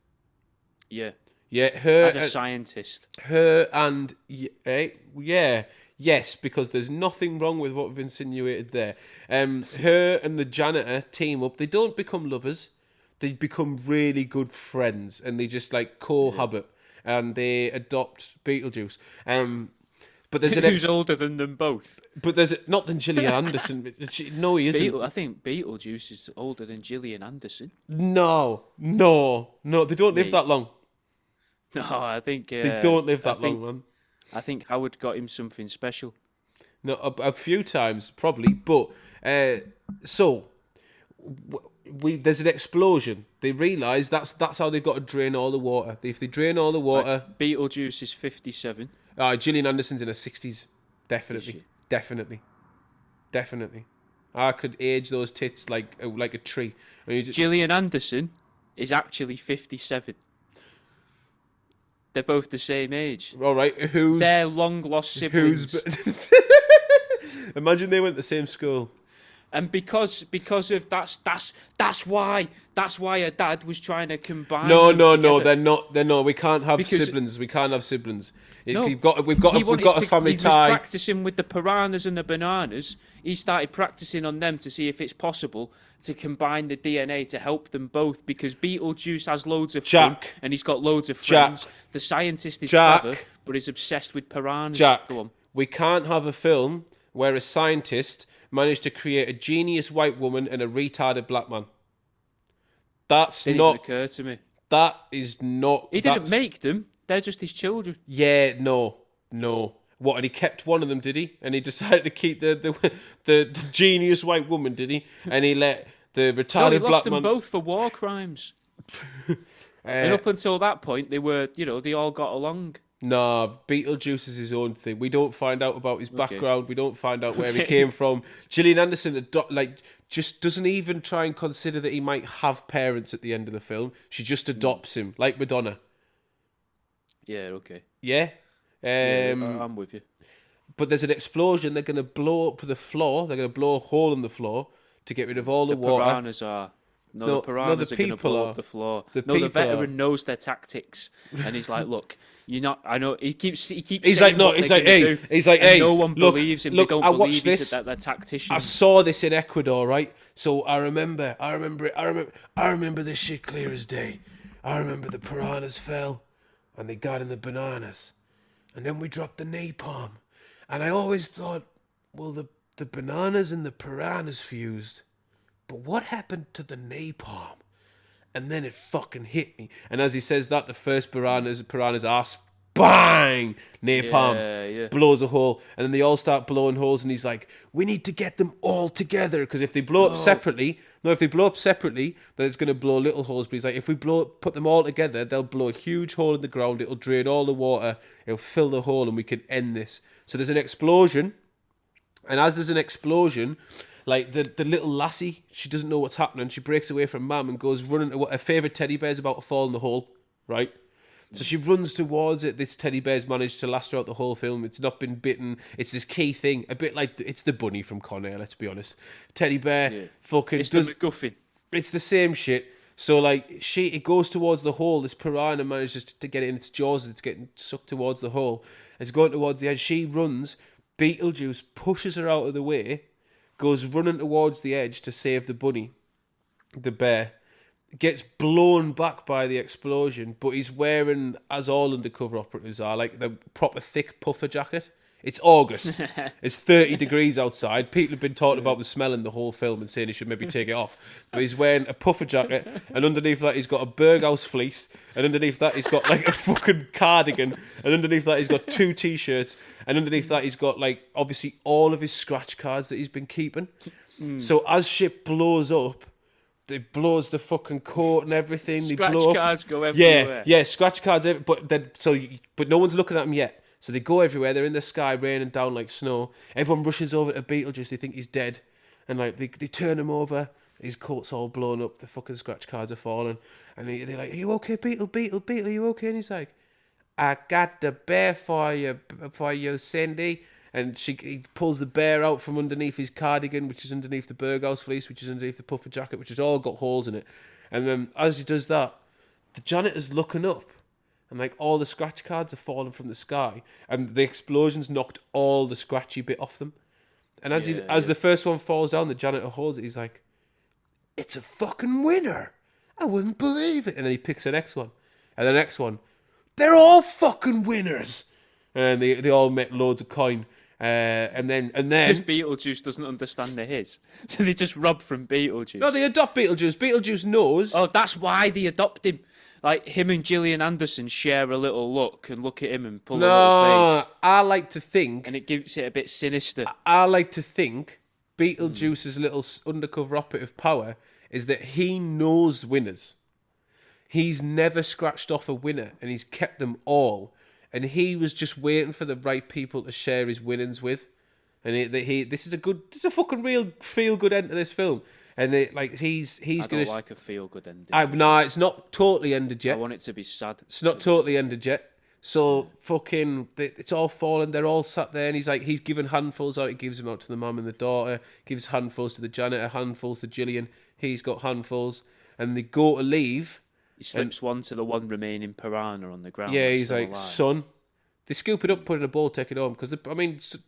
Speaker 2: Yeah.
Speaker 1: Yeah, her
Speaker 2: As a scientist.
Speaker 1: Her and yes, because there's nothing wrong with what we've insinuated there. Her and the janitor team up. They don't become lovers. They become really good friends, and they just like cohabit, and they adopt Beetlejuice. But there's
Speaker 2: Who's older than them both?
Speaker 1: But there's not than Gillian Anderson. No, he isn't.
Speaker 2: I think Beetlejuice is older than Gillian Anderson.
Speaker 1: No. They don't live that long.
Speaker 2: No, I think
Speaker 1: They don't live that long, man.
Speaker 2: I think Howard got him something special.
Speaker 1: No, a few times probably, but there's an explosion. They realise that's how they've got to drain all the water. If they drain all the water,
Speaker 2: Right. Beetlejuice is 57.
Speaker 1: Gillian Anderson's in her 60s, definitely. I could age those tits like a tree.
Speaker 2: Gillian Anderson is actually 57. They're both the same age.
Speaker 1: All right,
Speaker 2: They're long lost siblings.
Speaker 1: Imagine they went to the same school.
Speaker 2: And because of that's why her dad was trying to combine.
Speaker 1: No,
Speaker 2: together.
Speaker 1: they're not. We can't have siblings. We've got a family tie.
Speaker 2: He was practicing with the piranhas and the bananas. He started practicing on them to see if it's possible to combine the DNA to help them both. Because Beetlejuice has loads of fun and he's got loads of friends. The scientist is clever, but is obsessed with piranhas. Go on.
Speaker 1: We can't have a film where a scientist managed to create a genius white woman and a retarded black man.
Speaker 2: Didn't occur to me.
Speaker 1: That is not.
Speaker 2: He didn't make them. They're just his children.
Speaker 1: Yeah, no. What? And he kept one of them, did he? And he decided to keep the genius white woman, did he? And he let the retarded black man.
Speaker 2: He lost them both for war crimes. And up until that point, they were, they all got along.
Speaker 1: Nah, Beetlejuice is his own thing. We don't find out about his background. We don't find out where he came from. Gillian Anderson, just doesn't even try and consider that he might have parents at the end of the film. She just adopts him, like Madonna.
Speaker 2: Yeah, okay.
Speaker 1: Yeah?
Speaker 2: I'm with you.
Speaker 1: But there's an explosion. They're going to blow up the floor. They're going to blow a hole in the floor to get rid of all the water.
Speaker 2: Piranhas are. The piranhas are going to blow up the floor. The veteran knows their tactics. And he's like, look... You're not. I know. He keeps. He's
Speaker 1: like, no. He's like, hey. He's like, hey.
Speaker 2: No one believes him.
Speaker 1: Look,
Speaker 2: they don't
Speaker 1: I
Speaker 2: believe
Speaker 1: this.
Speaker 2: That they're tacticians.
Speaker 1: I saw this in Ecuador, right? So I remember this shit clear as day. I remember the piranhas fell, and they got in the bananas, and then we dropped the napalm, and I always thought, well, the bananas and the piranhas fused, but what happened to the napalm? And then it fucking hit me. And as he says that, the first piranha's ass, bang! Napalm blows a hole. And then they all start blowing holes. And he's like, we need to get them all together. Because if they blow up separately, then it's going to blow little holes. But he's like, if we put them all together, they'll blow a huge hole in the ground. It'll drain all the water. It'll fill the hole and we can end this. So there's an explosion. And as there's an explosion... Like, the little lassie, she doesn't know what's happening. She breaks away from Mum and goes running to what her favourite teddy bear's about to fall in the hole, right? So she runs towards it. This teddy bear's managed to last throughout the whole film. It's not been bitten. It's this key thing. A bit like, it's the bunny from Con Air, let's be honest. Teddy bear fucking...
Speaker 2: It's the MacGuffin.
Speaker 1: It's the same shit. So, like, it goes towards the hole. This piranha manages to get it in its jaws. It's getting sucked towards the hole. It's going towards the edge. She runs. Beetlejuice pushes her out of the way. Goes running towards the edge to save the bunny, the bear, gets blown back by the explosion, but he's wearing, as all undercover operatives are, like the proper thick puffer jacket. It's August. It's 30 degrees outside. People have been talking about the smelling the whole film and saying he should maybe take it off. But he's wearing a puffer jacket, and underneath that he's got a Berghaus fleece, and underneath that he's got like a fucking cardigan, and underneath that he's got 2 t-shirts, and underneath that he's got like obviously all of his scratch cards that he's been keeping. So as shit blows up, it blows the fucking coat and everything.
Speaker 2: Scratch cards go everywhere.
Speaker 1: Yeah, scratch cards. But no one's looking at them yet. So they go everywhere. They're in the sky, raining down like snow. Everyone rushes over to Beetlejuice. They think he's dead, and like they turn him over. His coat's all blown up. The fucking scratch cards are falling, and they're like, "Are you okay, Beetle? Are you okay?" And he's like, "I got the bear for you, Cindy." And he pulls the bear out from underneath his cardigan, which is underneath the Berghaus fleece, which is underneath the puffer jacket, which has all got holes in it. And then as he does that, the janitor's looking up, and like all the scratch cards are falling from the sky, and the explosions knocked all the scratchy bit off them. And as the first one falls down, the janitor holds it. He's like, "It's a fucking winner! I wouldn't believe it." And then he picks the next one, and the next one, they're all fucking winners, and they all make loads of coin. And then
Speaker 2: because Beetlejuice doesn't understand they're his, so they just rob from Beetlejuice.
Speaker 1: No, they adopt Beetlejuice. Beetlejuice knows.
Speaker 2: Oh, that's why they adopt him. Like him and Gillian Anderson share a little look and look at him and pull a little face.
Speaker 1: I like to think,
Speaker 2: and it gives it a bit sinister.
Speaker 1: I like to think Beetlejuice's little undercover operative power is that he knows winners. He's never scratched off a winner, and he's kept them all. And he was just waiting for the right people to share his winnings with. And this is a fucking real feel good end to this film. And he's
Speaker 2: I
Speaker 1: gonna.
Speaker 2: don't like a feel good ending.
Speaker 1: No, it's not totally ended yet.
Speaker 2: I want it to be sad.
Speaker 1: It's not totally ended yet. So fucking, it's all fallen. They're all sat there, and he's giving handfuls out. He gives them out to the mum and the daughter. Gives handfuls to the janitor, handfuls to Gillian. He's got handfuls, and they go to leave.
Speaker 2: He slips one to the one remaining piranha on the ground.
Speaker 1: Yeah, he's like, alive. Son. They scoop it up, put it in a bowl, take it home. Because,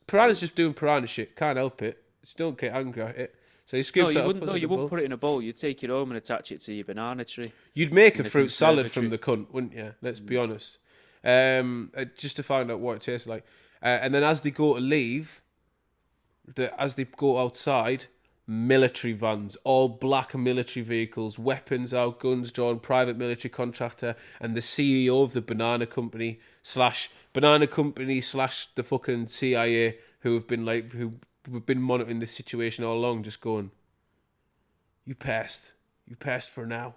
Speaker 1: piranha's just doing piranha shit. Can't help it. Just don't get angry at it. So he scoops it up, puts it in a bowl.
Speaker 2: You wouldn't put it in a bowl. You'd take it home and attach it to your banana tree.
Speaker 1: You'd make a fruit salad from the cunt, wouldn't you? Let's be honest. Just to find out what it tastes like. And then as they go to leave, as they go outside, military vans, all black military vehicles, weapons out, guns drawn, private military contractor, and the CEO of the banana company / the fucking CIA who've been monitoring this situation all along, just going, you passed for now.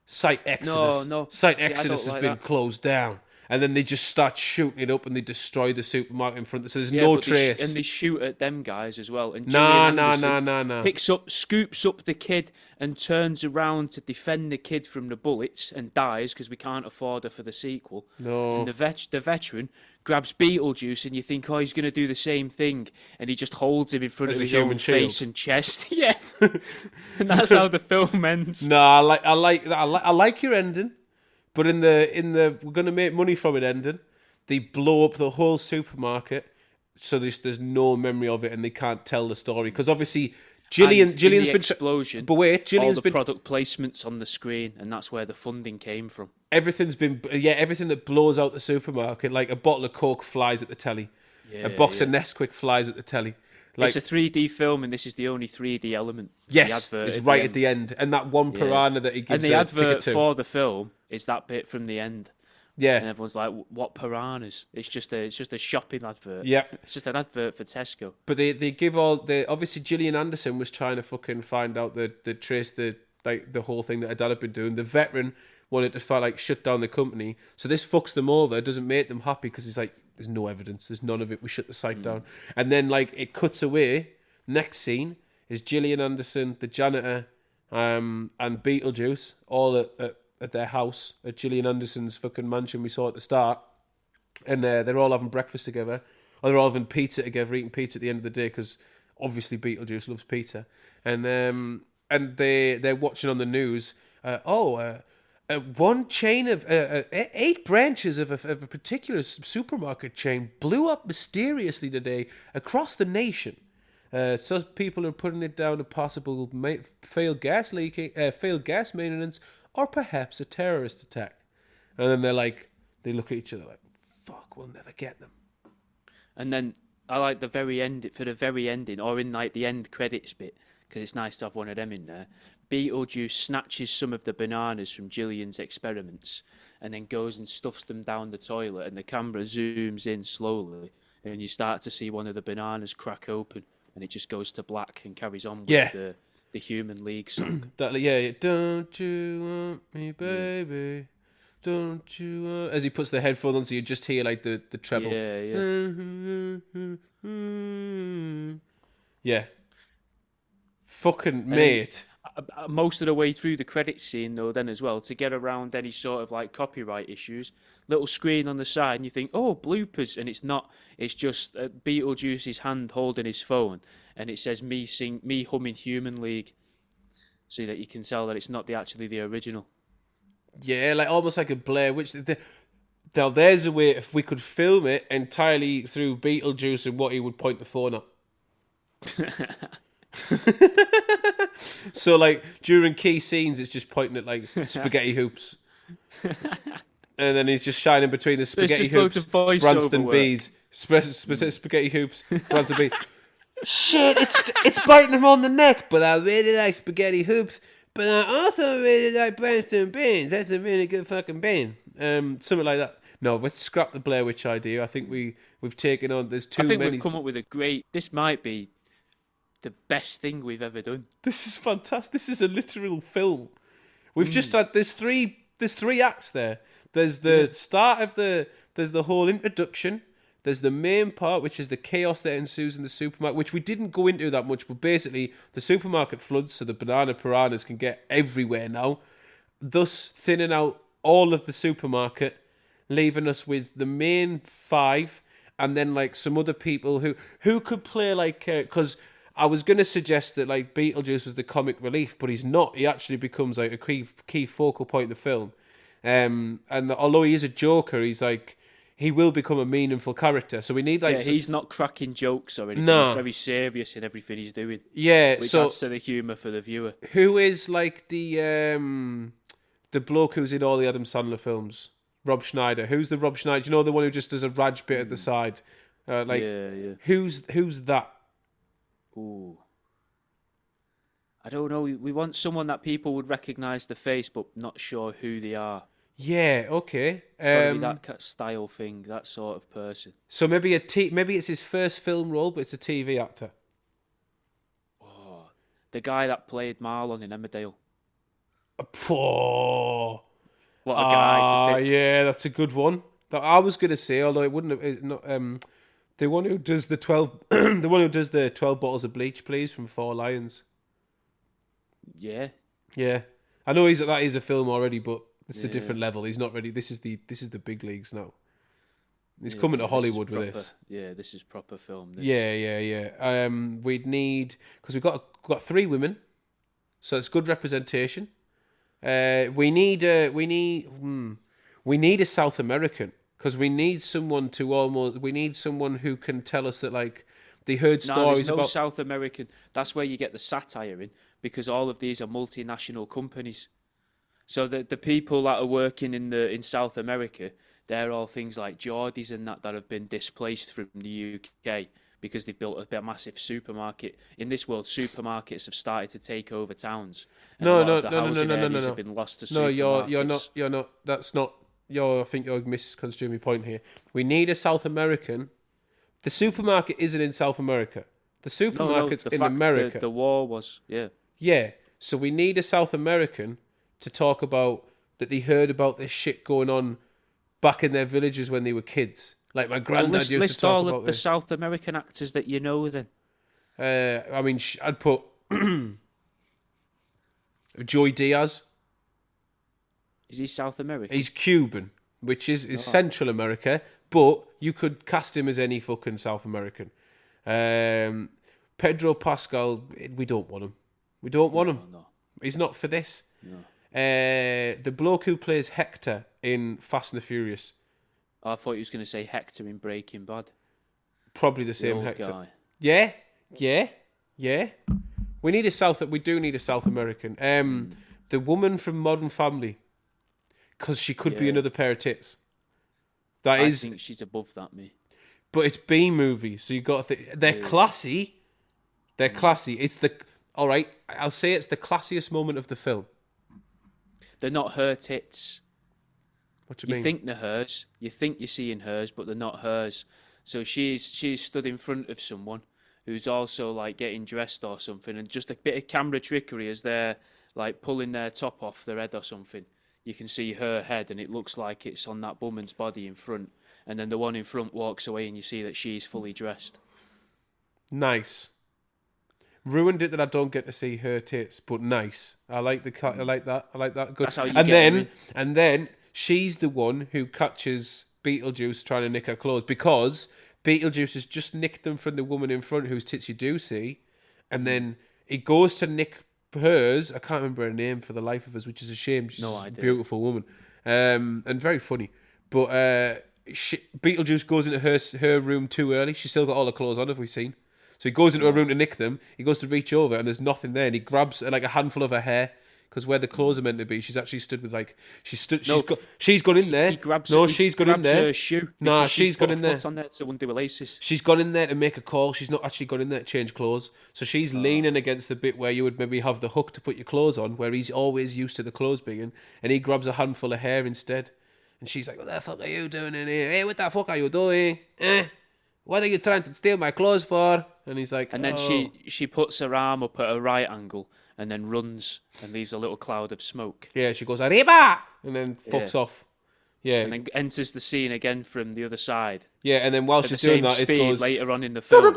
Speaker 1: Site Exodus. Site Exodus has been closed down. And then they just start shooting it up and they destroy the supermarket in front of it. So there's no trace.
Speaker 2: And they shoot at them guys as well. And
Speaker 1: nah.
Speaker 2: Scoops up the kid and turns around to defend the kid from the bullets and dies because we can't afford her for the sequel.
Speaker 1: No.
Speaker 2: And the veteran grabs Beetlejuice and you think, oh, he's going to do the same thing. And he just holds him in front of his own face and chest. Yeah. And that's how the film ends.
Speaker 1: No, I like your ending. But in the we're gonna make money from it ending, they blow up the whole supermarket, so there's no memory of it, and they can't tell the story because obviously Gillian's been
Speaker 2: explosion.
Speaker 1: But wait, Gillian's
Speaker 2: all the product placements on the screen, and that's where the funding came from.
Speaker 1: Everything that blows out the supermarket, like a bottle of Coke flies at the telly, a box of Nesquik flies at the telly.
Speaker 2: Like, it's a 3D film, and this is the only 3D element.
Speaker 1: Yes, the advert it's right at the end, and that one piranha that he gives.
Speaker 2: And the advert for the film is that bit from the end.
Speaker 1: Yeah,
Speaker 2: and everyone's like, "What piranhas?" It's just a shopping advert.
Speaker 1: Yeah,
Speaker 2: it's just an advert for Tesco.
Speaker 1: But they give obviously Gillian Anderson was trying to fucking find out the trace the whole thing that her dad had been doing. The veteran wanted to shut down the company, so this fucks them over. It doesn't make them happy because he's like, there's no evidence, there's none of it, we shut the site down. And then it cuts away. Next scene is Gillian Anderson, the janitor, and Beetlejuice all at their house, at Gillian Anderson's fucking mansion we saw at the start. And they're all having breakfast together, or they're all having pizza together, eating pizza at the end of the day because obviously Beetlejuice loves pizza. And they're watching on the news. One chain of 8 branches of a particular supermarket chain blew up mysteriously today across the nation. Some people are putting it down to possible failed gas maintenance, or perhaps a terrorist attack. And then they look at each other like, "Fuck, we'll never get them."
Speaker 2: And then I like the very end ending, or in the end credits bit, because it's nice to have one of them in there. Beetlejuice snatches some of the bananas from Gillian's experiments and then goes and stuffs them down the toilet, and the camera zooms in slowly and you start to see one of the bananas crack open and it just goes to black and carries on with the Human League song.
Speaker 1: Don't you want me, baby? Don't you want... As he puts the headphone on, so you just hear the treble.
Speaker 2: Yeah.
Speaker 1: Yeah. Fucking mate.
Speaker 2: most of the way through the credits scene though, then as well, to get around any sort of like copyright issues, little screen on the side, and you think, oh, bloopers, and it's not. It's just Beetlejuice's hand holding his phone, and it says me humming Human League, so that you can tell that it's not actually the original.
Speaker 1: Yeah, like almost like a Blair Witch. Now there's a way if we could film it entirely through Beetlejuice and what he would point the phone at. So like during key scenes, it's just pointing at like spaghetti hoops, and then he's just shining between the spaghetti hoops, Branston Bees, spaghetti hoops, Branston Bees. Shit, it's biting him on the neck. But I really like spaghetti hoops. But I also really like Branston Beans. That's a really good fucking bean. Something like that. No, let's scrap the Blair Witch idea. I think we've taken on. There's too many.
Speaker 2: I think we've come up with a great. This might be the best thing we've ever done.
Speaker 1: This is fantastic. This is a literal film. We've just had there's three acts there. There's the start of there's the whole introduction. There's the main part, which is the chaos that ensues in the supermarket, which we didn't go into that much, but basically the supermarket floods, so the banana piranhas can get everywhere now, thus thinning out all of the supermarket, leaving us with the main five, and then like some other people who could play like, because I was going to suggest that like Beetlejuice was the comic relief, but he's not. He actually becomes like a key focal point of the film. And although he is a joker, he's like, he will become a meaningful character. So we need like...
Speaker 2: Yeah, he's not cracking jokes or anything.
Speaker 1: No.
Speaker 2: He's very serious in everything he's doing.
Speaker 1: Yeah,
Speaker 2: which
Speaker 1: so...
Speaker 2: adds to the humour for the viewer.
Speaker 1: Who is like the bloke who's in all the Adam Sandler films? Rob Schneider. Who's the Rob Schneider? Do you know the one who just does a Raj bit at the side?
Speaker 2: Yeah.
Speaker 1: Who's that?
Speaker 2: Ooh. I don't know. We want someone that people would recognise the face, but not sure who they are.
Speaker 1: Yeah, okay.
Speaker 2: It's got to be that style thing, that sort of person.
Speaker 1: So maybe maybe it's his first film role, but it's a TV actor.
Speaker 2: Oh, the guy that played Marlon in Emmerdale.
Speaker 1: Oh,
Speaker 2: what a guy to pick.
Speaker 1: Yeah, that's a good one. That I was gonna say, although it wouldn't have. It's not, the one who does the 12, the one who does the 12 bottles of bleach, please, from Four Lions.
Speaker 2: Yeah.
Speaker 1: Yeah, I know that is a film already, but. It's a different level. He's not ready. This is the big leagues now. He's coming to Hollywood with this.
Speaker 2: Yeah, this is proper film. This.
Speaker 1: Yeah. We'd need, because we've got three women, so it's good representation. We need a South American, because we need someone who can tell us that like they heard stories
Speaker 2: there's no
Speaker 1: about
Speaker 2: South American. That's where you get the satire in, because all of these are multinational companies. So the people that are working in South America, they're all things like Geordies and that have been displaced from the UK because they've built a massive supermarket. In this world, supermarkets have started to take over towns. And
Speaker 1: No.
Speaker 2: Have been lost to supermarkets.
Speaker 1: You're not. That's not. I think you're misconstruing my point here. We need a South American. The supermarket isn't in South America. The supermarket's in America.
Speaker 2: The war was, yeah.
Speaker 1: Yeah. So we need a South American to talk about that they heard about this shit going on back in their villages when they were kids. Like my granddad used to talk about
Speaker 2: all of the
Speaker 1: this.
Speaker 2: South American actors that you know then.
Speaker 1: I mean, I'd put Joy Diaz.
Speaker 2: Is he South American?
Speaker 1: He's Cuban, which is Central America, but you could cast him as any fucking South American. Pedro Pascal, we don't want him. We don't want him.
Speaker 2: No.
Speaker 1: He's not for this.
Speaker 2: No.
Speaker 1: The bloke who plays Hector in Fast and the Furious.
Speaker 2: I thought you was going to say Hector in Breaking Bad.
Speaker 1: Probably the same Hector.
Speaker 2: Guy.
Speaker 1: Yeah. We do need a South American. The woman from Modern Family, because she could be another pair of tits. I
Speaker 2: think she's above that, me.
Speaker 1: But it's B movie, so you got to they're classy. They're classy. It's all right. I'll say it's the classiest moment of the film.
Speaker 2: They're not her tits.
Speaker 1: What do you mean?
Speaker 2: You think they're hers. You think you're seeing hers, but they're not hers. So she's stood in front of someone who's also like getting dressed or something, and just a bit of camera trickery as they're like pulling their top off their head or something. You can see her head, and it looks like it's on that woman's body in front. And then the one in front walks away, and you see that she's fully dressed.
Speaker 1: Nice. Ruined it that I don't get to see her tits, but nice. I like the cut. I like that. I like that. Good.
Speaker 2: That's how you
Speaker 1: and
Speaker 2: get
Speaker 1: then
Speaker 2: her in.
Speaker 1: and then she's the one who catches Beetlejuice trying to nick her clothes because Beetlejuice has just nicked them from the woman in front whose tits you do see, and then he goes to nick hers. I can't remember her name for the life of us, which is a shame. She's
Speaker 2: No
Speaker 1: a
Speaker 2: idea.
Speaker 1: beautiful woman, and very funny. But Beetlejuice goes into her room too early. She's still got all her clothes on, have we seen? So he goes into her room to nick them. He goes to reach over, and there's nothing there. And he grabs like a handful of her hair because where the clothes are meant to be, she's actually stood with like she's gone in there. She's gone in there.
Speaker 2: Her shoe.
Speaker 1: Nah,
Speaker 2: She's
Speaker 1: she's gone
Speaker 2: got
Speaker 1: in
Speaker 2: a
Speaker 1: there.
Speaker 2: foot on there to undo her laces.
Speaker 1: She's gone in there to make a call. She's not actually gone in there to change clothes. So she's leaning against the bit where you would maybe have the hook to put your clothes on, where he's always used to the clothes being, and he grabs a handful of hair instead. And she's like, "What the fuck are you doing in here? Hey, what the fuck are you doing? What are you trying to steal my clothes for?" And he's like,
Speaker 2: And then
Speaker 1: "Oh."
Speaker 2: she puts her arm up at a right angle and then runs and leaves a little cloud of smoke.
Speaker 1: Yeah, she goes, "Arriba!" and then fucks off. Yeah.
Speaker 2: And then enters the scene again from the other side.
Speaker 1: Yeah, and then while
Speaker 2: At
Speaker 1: she's
Speaker 2: the
Speaker 1: doing
Speaker 2: same
Speaker 1: that, it
Speaker 2: speed
Speaker 1: goes...
Speaker 2: later on in the film.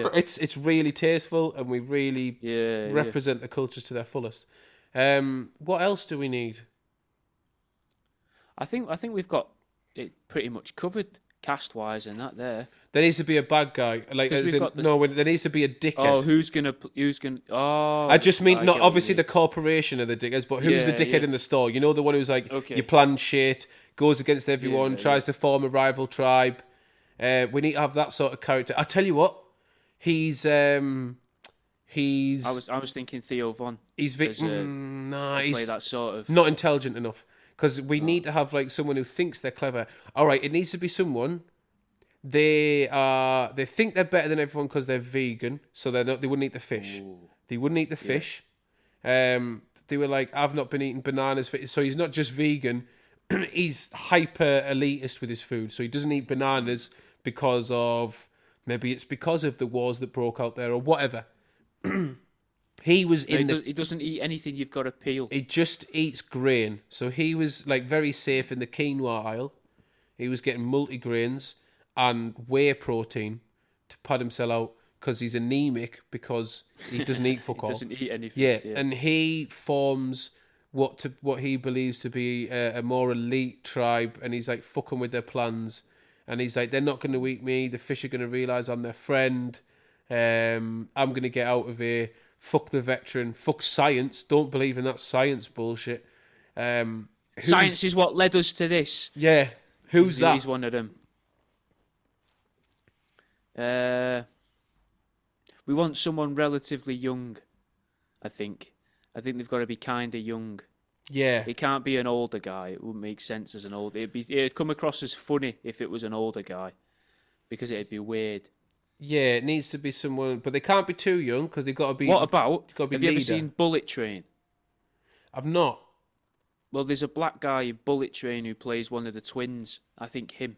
Speaker 2: Yeah.
Speaker 1: It's really tasteful, and we really
Speaker 2: Yeah.
Speaker 1: represent the cultures to their fullest. What else do we need?
Speaker 2: I think we've got it pretty much covered cast wise and that there.
Speaker 1: There needs to be a bad guy. Like,
Speaker 2: 'Cause
Speaker 1: as
Speaker 2: we've
Speaker 1: in,
Speaker 2: got this-
Speaker 1: no, there needs to be a dickhead.
Speaker 2: Oh, who's gonna? Oh,
Speaker 1: I just mean,
Speaker 2: I
Speaker 1: not
Speaker 2: get what you
Speaker 1: obviously
Speaker 2: mean.
Speaker 1: the corporation of the dickheads, but who's the
Speaker 2: Yeah,
Speaker 1: dickhead
Speaker 2: yeah.
Speaker 1: in the store? You know, the one who's like,
Speaker 2: Okay.
Speaker 1: you plan shit, goes against everyone,
Speaker 2: Yeah,
Speaker 1: tries to form a rival tribe. We need to have that sort of character. I tell you what, he's
Speaker 2: I was thinking Theo Von.
Speaker 1: he's
Speaker 2: as,
Speaker 1: nah,
Speaker 2: to
Speaker 1: he's
Speaker 2: play that sort of.
Speaker 1: not intelligent enough, because we need to have like someone who thinks they're clever. All right, it needs to be someone. They think they're better than everyone because they're vegan, so they wouldn't eat the fish.
Speaker 2: Ooh.
Speaker 1: They wouldn't eat the fish. They were like, I've not been eating bananas so he's not just vegan. He's hyper elitist with his food, so he doesn't eat bananas because of maybe it's because of the wars that broke out there or whatever. He was
Speaker 2: He doesn't eat anything you've got to peel.
Speaker 1: He just eats grain, so he was like very safe in the quinoa aisle. He was getting multigrains and whey protein to pad himself out because he's anemic because he doesn't eat fuck all.
Speaker 2: He doesn't eat anything.
Speaker 1: Yeah, and he forms what he believes to be a more elite tribe, and he's like fucking with their plans, and he's like, they're not going to eat me. The fish are going to realise I'm their friend. I'm going to get out of here. Fuck the veteran. Fuck science. Don't believe in that science bullshit.
Speaker 2: Science is what led us to this.
Speaker 1: Yeah, who's that?
Speaker 2: He's one of them. We want someone relatively young, I think. I think they've got to be kind of young.
Speaker 1: Yeah.
Speaker 2: It can't be an older guy. It wouldn't make sense as an older. It'd come across as funny if it was an older guy, because it'd be weird.
Speaker 1: Yeah, it needs to be someone, but they can't be too young because they've got to be.
Speaker 2: What about?
Speaker 1: Got to be
Speaker 2: Have you ever
Speaker 1: leader.
Speaker 2: seen Bullet Train?
Speaker 1: I've not.
Speaker 2: Well, there's a black guy in Bullet Train who plays one of the twins. I think he'd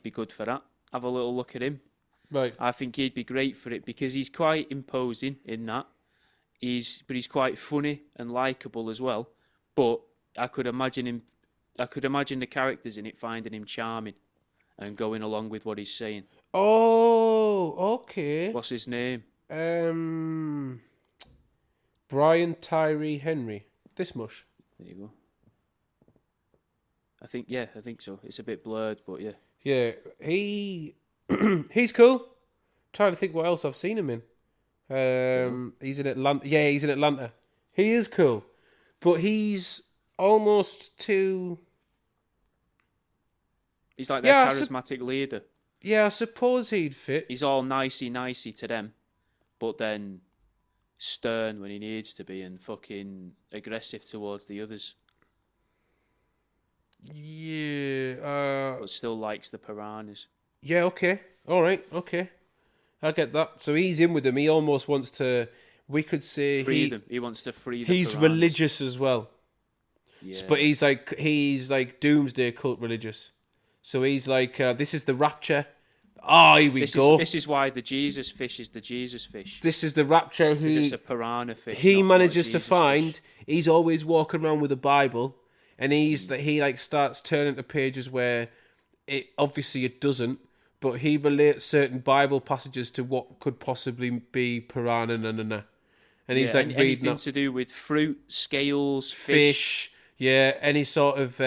Speaker 2: be good for that. Have a little look at him.
Speaker 1: Right.
Speaker 2: I think he'd be great for it because he's quite imposing in that. He's quite funny and likable as well. But I could imagine the characters in it finding him charming and going along with what he's saying.
Speaker 1: Oh, okay.
Speaker 2: What's his name?
Speaker 1: Brian Tyree Henry. This mush.
Speaker 2: There you go. I think so. It's a bit blurred, but yeah.
Speaker 1: Yeah, he's cool. Trying to think what else I've seen him in. He's in Atlanta. Yeah, he's in Atlanta. He is cool, but he's almost too.
Speaker 2: He's like their charismatic leader.
Speaker 1: Yeah, I suppose he'd fit.
Speaker 2: He's all nicey to them, but then stern when he needs to be and fucking aggressive towards the others.
Speaker 1: Yeah.
Speaker 2: But still likes the piranhas.
Speaker 1: Yeah, okay. All right, okay. I get that. So he's in with them. He almost wants to, we could say
Speaker 2: Free them. He wants to free the
Speaker 1: he's
Speaker 2: piranhas.
Speaker 1: religious as well.
Speaker 2: Yeah.
Speaker 1: But he's like doomsday cult religious. So he's like, this is the rapture. Oh, here we go.
Speaker 2: This is why the Jesus fish is the Jesus fish.
Speaker 1: This is the rapture
Speaker 2: Because it's a piranha fish.
Speaker 1: he
Speaker 2: not
Speaker 1: manages
Speaker 2: a
Speaker 1: to
Speaker 2: Jesus
Speaker 1: find.
Speaker 2: fish.
Speaker 1: He's always walking around with a Bible, and he starts turning to pages where it obviously it doesn't, but he relates certain Bible passages to what could possibly be Piranhana. And he's like reading
Speaker 2: anything
Speaker 1: up
Speaker 2: to do with fruit, scales,
Speaker 1: fish, yeah, any sort of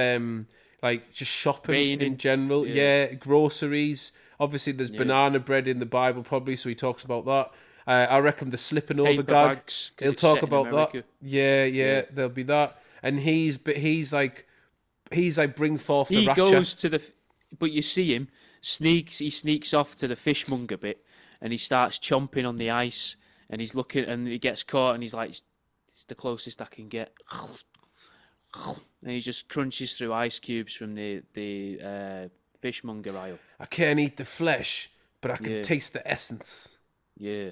Speaker 1: like just shopping in
Speaker 2: raining.
Speaker 1: general, yeah, groceries. Obviously, there's
Speaker 2: Yeah.
Speaker 1: banana bread in the Bible, probably, so he talks about that. I reckon the slipping over
Speaker 2: Paper
Speaker 1: gag.
Speaker 2: bags, 'cause
Speaker 1: He'll
Speaker 2: it's
Speaker 1: talk
Speaker 2: set in
Speaker 1: about that.
Speaker 2: America.
Speaker 1: Yeah,
Speaker 2: Yeah.
Speaker 1: there'll be that. And he's like bring forth the
Speaker 2: He
Speaker 1: rapture.
Speaker 2: goes to the, but you see him he sneaks off to the fishmonger bit, and he starts chomping on the ice, and he's looking, and he gets caught, and he's like, it's the closest I can get, and he just crunches through ice cubes from the fishmonger aisle.
Speaker 1: I can't eat the flesh, but I can
Speaker 2: Yeah.
Speaker 1: taste the essence.
Speaker 2: Yeah.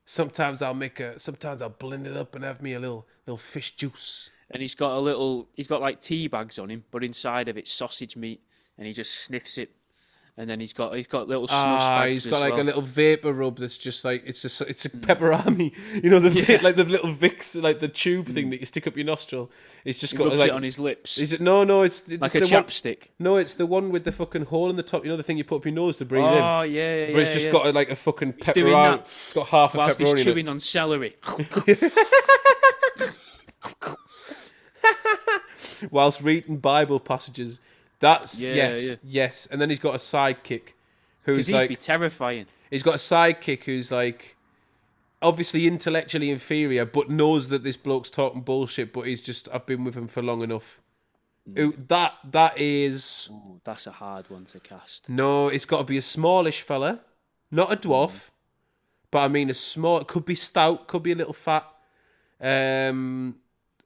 Speaker 1: Sometimes Sometimes I'll blend it up and have me a little fish juice.
Speaker 2: And he's got like tea bags on him, but inside of it's sausage meat, and he just sniffs it. And then he's got little snus bags.
Speaker 1: He's got
Speaker 2: as
Speaker 1: like
Speaker 2: well.
Speaker 1: a little vapor rub that's just like it's a pepperami. You know like the little Vicks, like the tube thing that you stick up your nostril. It's just
Speaker 2: He
Speaker 1: got
Speaker 2: rubs
Speaker 1: like
Speaker 2: it on his lips.
Speaker 1: Is it no? It's
Speaker 2: like a
Speaker 1: the
Speaker 2: chapstick.
Speaker 1: One, no, it's the one with the fucking hole in the top. You know the thing you put up your nose to breathe in.
Speaker 2: Oh yeah.
Speaker 1: But it's just got like a fucking
Speaker 2: doing
Speaker 1: pepperoni.
Speaker 2: that
Speaker 1: It's got half a
Speaker 2: whilst
Speaker 1: pepperoni
Speaker 2: he's
Speaker 1: in it.
Speaker 2: chewing on celery.
Speaker 1: Whilst reading Bible passages. That's
Speaker 2: Yeah.
Speaker 1: yes. And then he's got a sidekick who's
Speaker 2: Because he'd
Speaker 1: like
Speaker 2: be terrifying.
Speaker 1: he's got a sidekick who's like obviously intellectually inferior, but knows that this bloke's talking bullshit. But he's just I've been with him for long enough. That is
Speaker 2: Ooh, that's a hard one to cast.
Speaker 1: no. It's got to be a smallish fella, not a dwarf, but I mean a small. It could be stout, could be a little fat.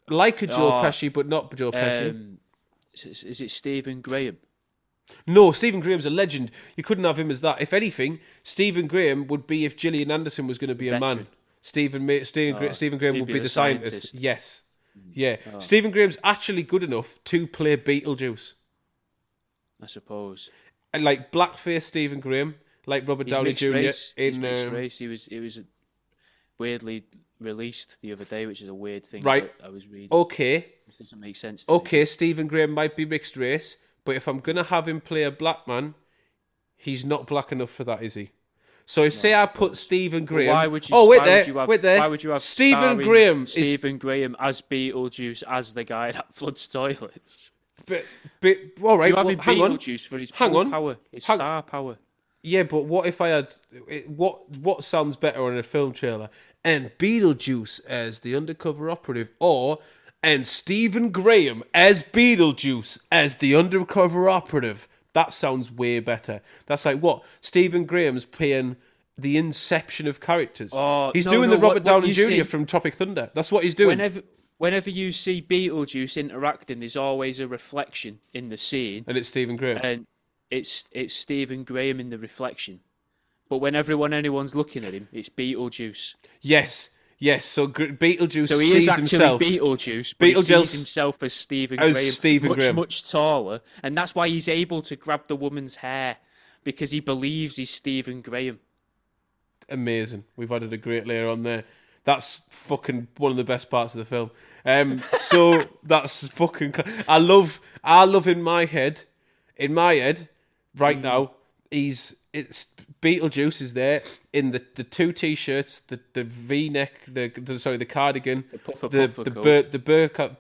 Speaker 1: Like a Joe Pesci, but not Joe Pesci.
Speaker 2: Is it Stephen Graham?
Speaker 1: No, Stephen Graham's a legend. You couldn't have him as that. If anything, Stephen Graham would be if Gillian Anderson was going to be a man. Stephen Graham would be the scientist. Yes. Yeah. Stephen Graham's actually good enough to play Beetlejuice.
Speaker 2: I suppose.
Speaker 1: And like blackface Stephen Graham, like Robert Downey Jr.
Speaker 2: He's mixed race. He was weirdly released the other day, which is a weird thing.
Speaker 1: Right.
Speaker 2: That I was reading.
Speaker 1: Okay.
Speaker 2: It doesn't make sense to me.
Speaker 1: Okay, Stephen Graham might be mixed race, but if I'm going to have him play a black man, he's not black enough for that, is he? So if say I put Stephen Graham,
Speaker 2: why would you?
Speaker 1: wait
Speaker 2: why
Speaker 1: there.
Speaker 2: would you have
Speaker 1: Stephen Graham
Speaker 2: Graham as Beetlejuice as the guy that floods toilets?
Speaker 1: But all right.
Speaker 2: You having
Speaker 1: hang on.
Speaker 2: Beetlejuice for his
Speaker 1: Hang
Speaker 2: star power.
Speaker 1: Yeah, but what if I had what sounds better on a film trailer? And Beetlejuice as the undercover operative, or and Stephen Graham as Beetlejuice as the undercover operative. That sounds way better. That's like what Stephen Graham's playing the inception of characters. He's doing the Robert Downey Jr. from Tropic Thunder. That's what he's doing.
Speaker 2: Whenever you see Beetlejuice interacting, there's always a reflection in the scene,
Speaker 1: And it's Stephen Graham.
Speaker 2: and it's Stephen Graham in the reflection. But when anyone's looking at him, it's Beetlejuice.
Speaker 1: Yes. So Beetlejuice
Speaker 2: So he
Speaker 1: sees
Speaker 2: is actually
Speaker 1: himself.
Speaker 2: Beetlejuice, but he sees himself as Stephen Graham, much taller, and that's why he's able to grab the woman's hair, because he believes he's Stephen Graham.
Speaker 1: Amazing. We've added a great layer on there. That's fucking one of the best parts of the film. So that's fucking. I love in my head right now. It's Beetlejuice is there in the two t-shirts, the V-neck, the cardigan, the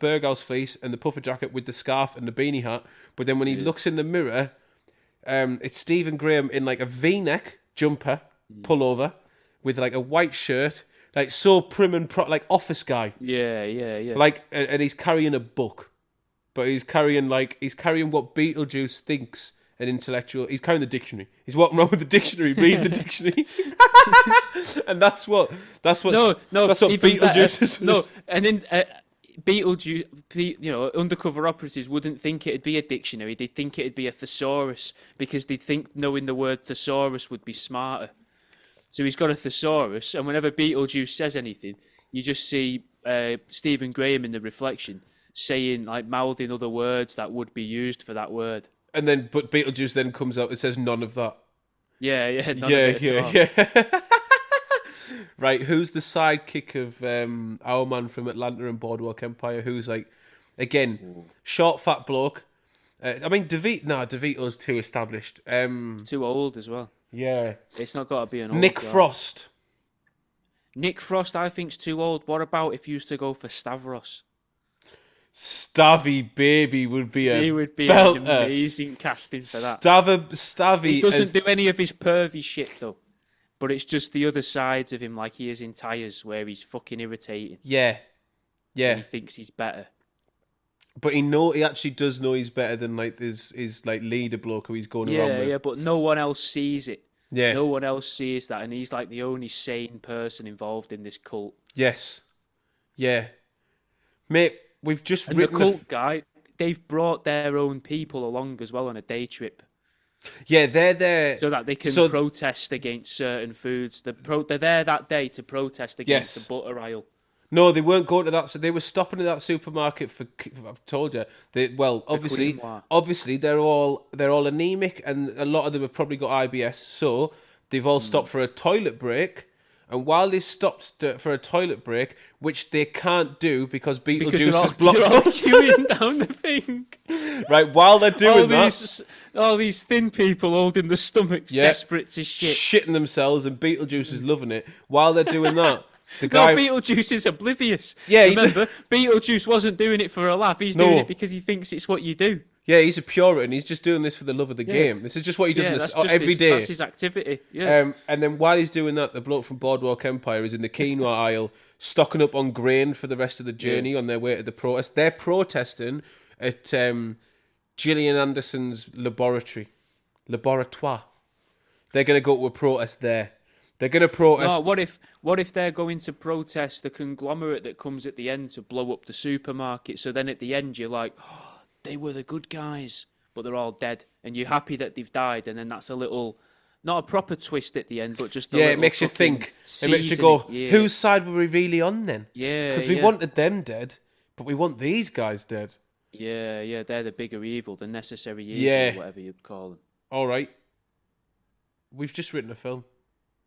Speaker 1: Berghaus fleece, and the puffer jacket with the scarf and the beanie hat. But then when he looks in the mirror, it's Stephen Graham in like a V-neck jumper pullover with like a white shirt, like so prim and like office guy.
Speaker 2: Yeah.
Speaker 1: Like, and he's carrying a book, but he's carrying what Beetlejuice thinks an intellectual. He's carrying the dictionary. He's walking around with the dictionary, reading the dictionary, and that's what Beetlejuice is.
Speaker 2: No, and then Beetlejuice, undercover operatives wouldn't think it'd be a dictionary. They'd think it'd be a thesaurus, because they'd think knowing the word thesaurus would be smarter. So he's got a thesaurus, and whenever Beetlejuice says anything, you just see Stephen Graham in the reflection saying, like, mouthing other words that would be used for that word.
Speaker 1: And then, but Beetlejuice then comes out and says none of that.
Speaker 2: Yeah, none of it
Speaker 1: yeah. Right, who's the sidekick of our man from Atlanta and Boardwalk Empire? Who's like, again, short, fat bloke. I mean, DeVito's too established.
Speaker 2: He's too old as well.
Speaker 1: Yeah.
Speaker 2: It's not got to be an old
Speaker 1: Nick
Speaker 2: guy.
Speaker 1: Frost.
Speaker 2: Nick Frost, I think's too old. What about if you used to go for Stavros?
Speaker 1: Stavy Baby would be a
Speaker 2: He would be
Speaker 1: belter.
Speaker 2: an amazing casting for that.
Speaker 1: Stavy.
Speaker 2: He doesn't do any of his pervy shit though. But it's just the other sides of him, like he is in Tyres, where he's fucking irritating.
Speaker 1: Yeah.
Speaker 2: And he thinks he's better.
Speaker 1: But he actually does know he's better than like his like leader bloke who he's going around with.
Speaker 2: Yeah, but no one else sees it.
Speaker 1: Yeah.
Speaker 2: No one else sees that, and he's like the only sane person involved in this cult.
Speaker 1: Yes. Yeah. Mate, we've just
Speaker 2: And
Speaker 1: written
Speaker 2: the cult guy, they've brought their own people along as well on a day trip.
Speaker 1: Yeah, they're there
Speaker 2: so that they can protest against certain foods. They're there that day to protest against the butter aisle.
Speaker 1: No, they weren't going to that. So they were stopping at that supermarket for. I've told you. Obviously, they're all anemic, and a lot of them have probably got IBS. So they've all stopped for a toilet break. And while they've stopped for a toilet break, which they can't do because Beetlejuice is blocked,
Speaker 2: they're all queuing down the thing.
Speaker 1: Right, while they're doing
Speaker 2: all these thin people holding the stomachs, desperate to shit,
Speaker 1: shitting themselves, and Beetlejuice is loving it. While they're doing that. The guy...
Speaker 2: No, Beetlejuice is oblivious.
Speaker 1: Yeah,
Speaker 2: remember, Beetlejuice wasn't doing it for a laugh. He's doing it because he thinks it's what you do.
Speaker 1: Yeah, he's a Puritan. He's just doing this for the love of the game. This is just what he does every day.
Speaker 2: That's his activity. Yeah.
Speaker 1: And then while he's doing that, the bloke from Boardwalk Empire is in the quinoa aisle, stocking up on grain for the rest of the journey on their way to the protest. They're protesting at Gillian Anderson's laboratoire. They're going to go to a protest there. They're going to protest.
Speaker 2: No, what if they're going to protest the conglomerate that comes at the end to blow up the supermarket? So then at the end you're like, oh, they were the good guys, but they're all dead, and you're happy that they've died. And then that's a little, not a proper twist at the end, but just
Speaker 1: it makes you think. It makes you go, whose side were we really on then?
Speaker 2: Yeah,
Speaker 1: because we wanted them dead, but we want these guys dead.
Speaker 2: Yeah, they're the bigger evil, the necessary evil, whatever you'd call them.
Speaker 1: All right, we've just written a film.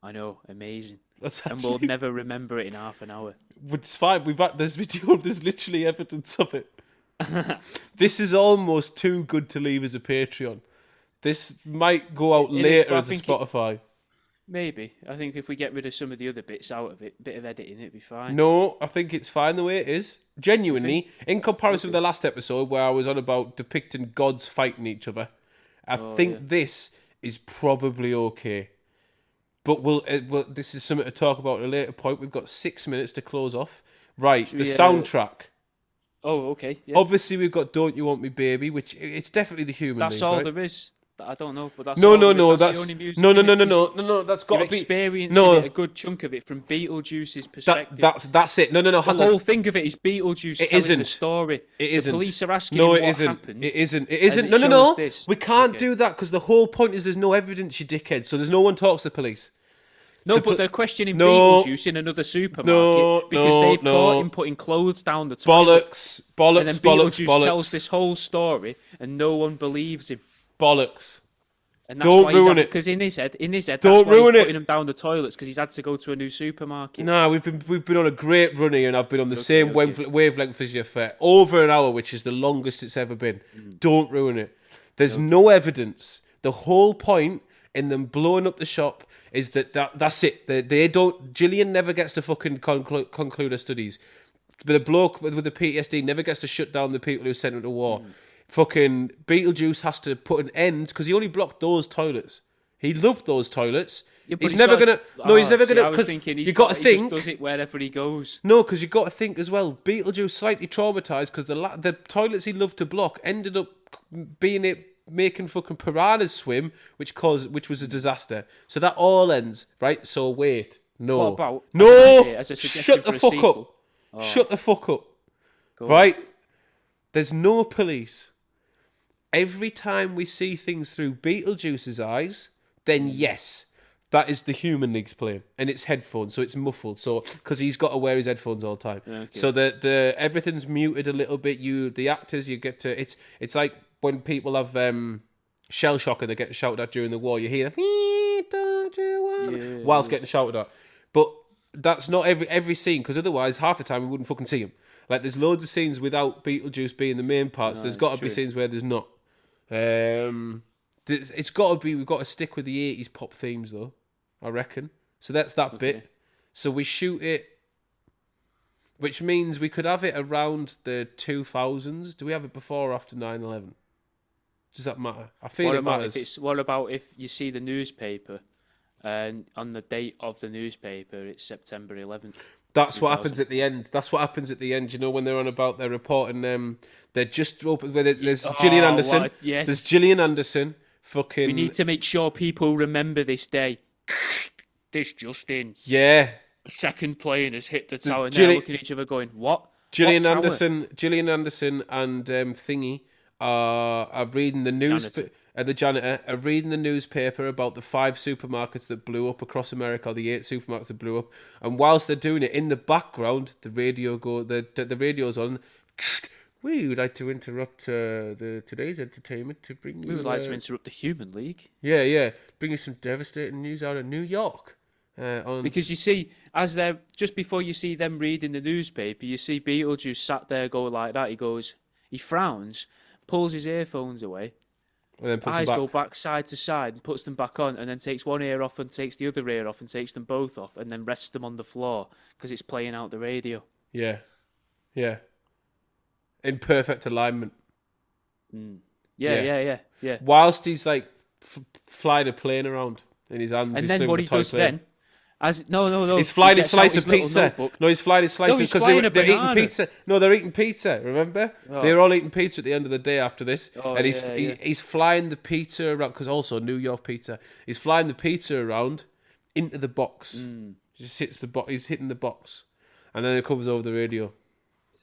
Speaker 2: I know, amazing.
Speaker 1: And
Speaker 2: we'll never remember it in half an hour.
Speaker 1: It's fine. There's video. There's literally evidence of it. This is almost too good to leave as a Patreon. This might go out later as a Spotify.
Speaker 2: Maybe. I think if we get rid of some of the other bits out of it, a bit of editing, it'd be fine.
Speaker 1: No, I think it's fine the way it is. Genuinely, in comparison with the last episode where I was on about depicting gods fighting each other, I think this is probably okay. But this is something to talk about at a later point. We've got 6 minutes to close off. Right, the soundtrack.
Speaker 2: Oh, okay. Yeah.
Speaker 1: Obviously, we've got "Don't You Want Me, Baby," which it's definitely the Human League.
Speaker 2: That's all
Speaker 1: right?
Speaker 2: there is. I don't know, but that's
Speaker 1: no.
Speaker 2: That's
Speaker 1: The only music no. That's got to be
Speaker 2: experiencing a good chunk of it from Beetlejuice's perspective.
Speaker 1: That's it. No.
Speaker 2: The whole thing of it is Beetlejuice telling the story.
Speaker 1: It isn't.
Speaker 2: The police are asking him what happened.
Speaker 1: It isn't. No. We can't do that because the whole point is there's no evidence, you dickhead. So there's no one talks to the police.
Speaker 2: No, but they're questioning Beetlejuice in another supermarket because they've caught him putting clothes down the toilet.
Speaker 1: Bollocks,
Speaker 2: and then Beetlejuice tells this whole story and no one believes him.
Speaker 1: Bollocks.
Speaker 2: And that's why ruin it. Because in his head, that's why he's putting him down the toilets because he's had to go to a new supermarket.
Speaker 1: No, we've been on a great run here, and I've been on the same wavelength as you for over an hour, which is the longest it's ever been. Don't ruin it. There's no evidence. The whole point in them blowing up the shop is that's it. They don't. Gillian never gets to fucking conclude her studies. But the bloke with the PTSD never gets to shut down the people who sent him to war. Fucking Beetlejuice has to put an end because he only blocked those toilets. He loved those toilets.
Speaker 2: Yeah,
Speaker 1: he's never gonna. No, he's never gonna. Because you got to think.
Speaker 2: He just does it wherever he goes.
Speaker 1: No, because you got to think as well. Beetlejuice slightly traumatized because the toilets he loved to block ended up making fucking piranhas swim, which was a disaster. So that all ends right. So wait, no,
Speaker 2: what about,
Speaker 1: no, shut the fuck up. Oh. Shut the fuck up. Right, there's no police. Every time we see things through Beetlejuice's eyes, then yes, that is the Human League's playing, and it's headphones, so it's muffled. So because he's got to wear his headphones all the time, so the everything's muted a little bit. The actors, you get to it's like when people have shell shock and they get shouted at during the war. You hear "Don't you want?" whilst getting shouted at, but that's not every scene because otherwise half the time we wouldn't fucking see him. Like there's loads of scenes without Beetlejuice being the main parts. There's got to be scenes where there's not. It's got to be. We've got to stick with the 80s pop themes, though. I reckon. So that's that bit. So we shoot it, which means we could have it around the 2000s. Do we have it before or after 9/11? Does that matter? I feel it matters.
Speaker 2: What about if you see the newspaper, and on the date of the newspaper, it's September 11th?
Speaker 1: That's what happens at the end. That's what happens at the end. You know, when they're on about their reporting, they're just open. There's Gillian Anderson.
Speaker 2: Yes.
Speaker 1: There's Gillian Anderson. Fucking.
Speaker 2: We need to make sure people remember this day. This just in.
Speaker 1: Yeah.
Speaker 2: A second plane has hit the tower. And they're looking at each other going, what?
Speaker 1: Gillian Anderson and Thingy are reading the newspaper. The janitor are reading the newspaper about the 5 supermarkets that blew up across America, or the 8 supermarkets that blew up. And whilst they're doing it, in the background, the radio's on. We would like to interrupt today's entertainment to bring you.
Speaker 2: We would like to interrupt the Human League.
Speaker 1: Yeah. Bring you some devastating news out of New York.
Speaker 2: Because you see, as they're just before you see them reading the newspaper, you see Beetlejuice sat there going like that. He frowns, pulls his earphones away.
Speaker 1: And then puts
Speaker 2: eyes
Speaker 1: them back.
Speaker 2: go back side to side and puts them back on, and then takes one ear off and takes the other ear off and takes them both off, and then rests them on the floor because it's playing out the radio.
Speaker 1: Yeah. In perfect alignment.
Speaker 2: Yeah.
Speaker 1: Whilst he's like flying a plane around in his hands,
Speaker 2: and then what he does then? No.
Speaker 1: He's flying a slice of pizza. No, he's flying a slice because they're eating pizza. No, they're eating pizza. Remember, they're all eating pizza at the end of the day after this, and he's flying the pizza around because also New York pizza. He's flying the pizza around into the box. Just hits the box. He's hitting the box, and then it comes over the radio.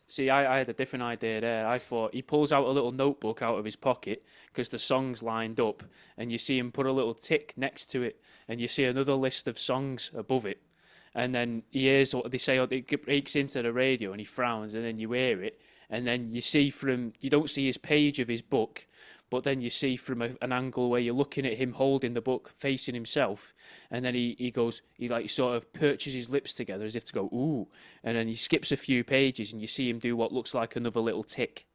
Speaker 2: See, I had a different idea there. I thought he pulls out a little notebook out of his pocket because the song's lined up, and you see him put a little tick next to it, and you see another list of songs above it, and then he hears what they say. It breaks into the radio, and he frowns, and then you hear it, and then you don't see his page of his book, but then you see from an angle where you're looking at him holding the book facing himself, and then he sort of perches his lips together as if to go ooh, and then he skips a few pages and you see him do what looks like another little tick,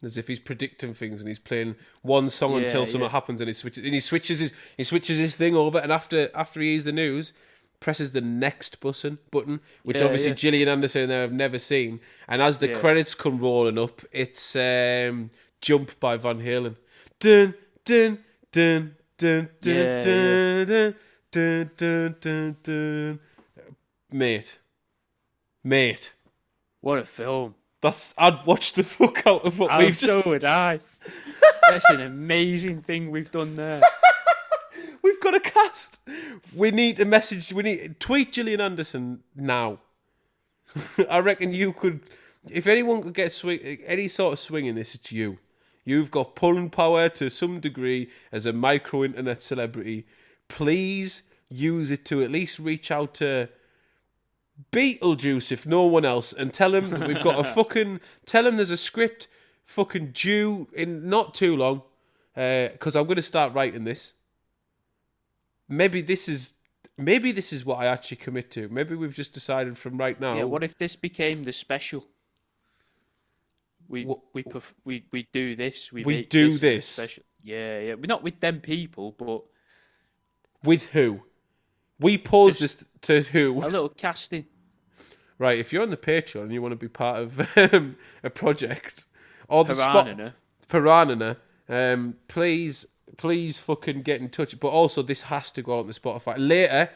Speaker 1: as if he's predicting things, and he's playing one song until something happens, and he switches his thing over, and after he hears the news, presses the next button, which obviously Gillian Anderson and I have never seen, and as the credits come rolling up, it's Jump by Van Halen. Dun dun dun dun dun dun dun dun dun dun. Mate.
Speaker 2: What a film.
Speaker 1: I'd watch the fuck out of what we've just...
Speaker 2: So would I. That's an amazing thing we've done there.
Speaker 1: We've got a cast. We need a message. Tweet Gillian Anderson now. I reckon you could... If anyone could get any sort of swing in this, it's you. You've got pulling power to some degree as a micro-internet celebrity. Please use it to at least reach out to Beetlejuice, if no one else, and tell him that we've got a fucking... Tell him there's a script fucking due in not too long, because I'm going to start writing this. Maybe this is what I actually commit to. Maybe we've just decided from right now.
Speaker 2: Yeah, what if this became the special? We do this.
Speaker 1: We do this.
Speaker 2: Special. Yeah. We're not with them people, but
Speaker 1: with who? We pose this to who?
Speaker 2: A little casting.
Speaker 1: Right. If you're on the Patreon and you want to be part of a project or the Piranhana, please fucking get in touch. But also, this has to go out on the Spotify later.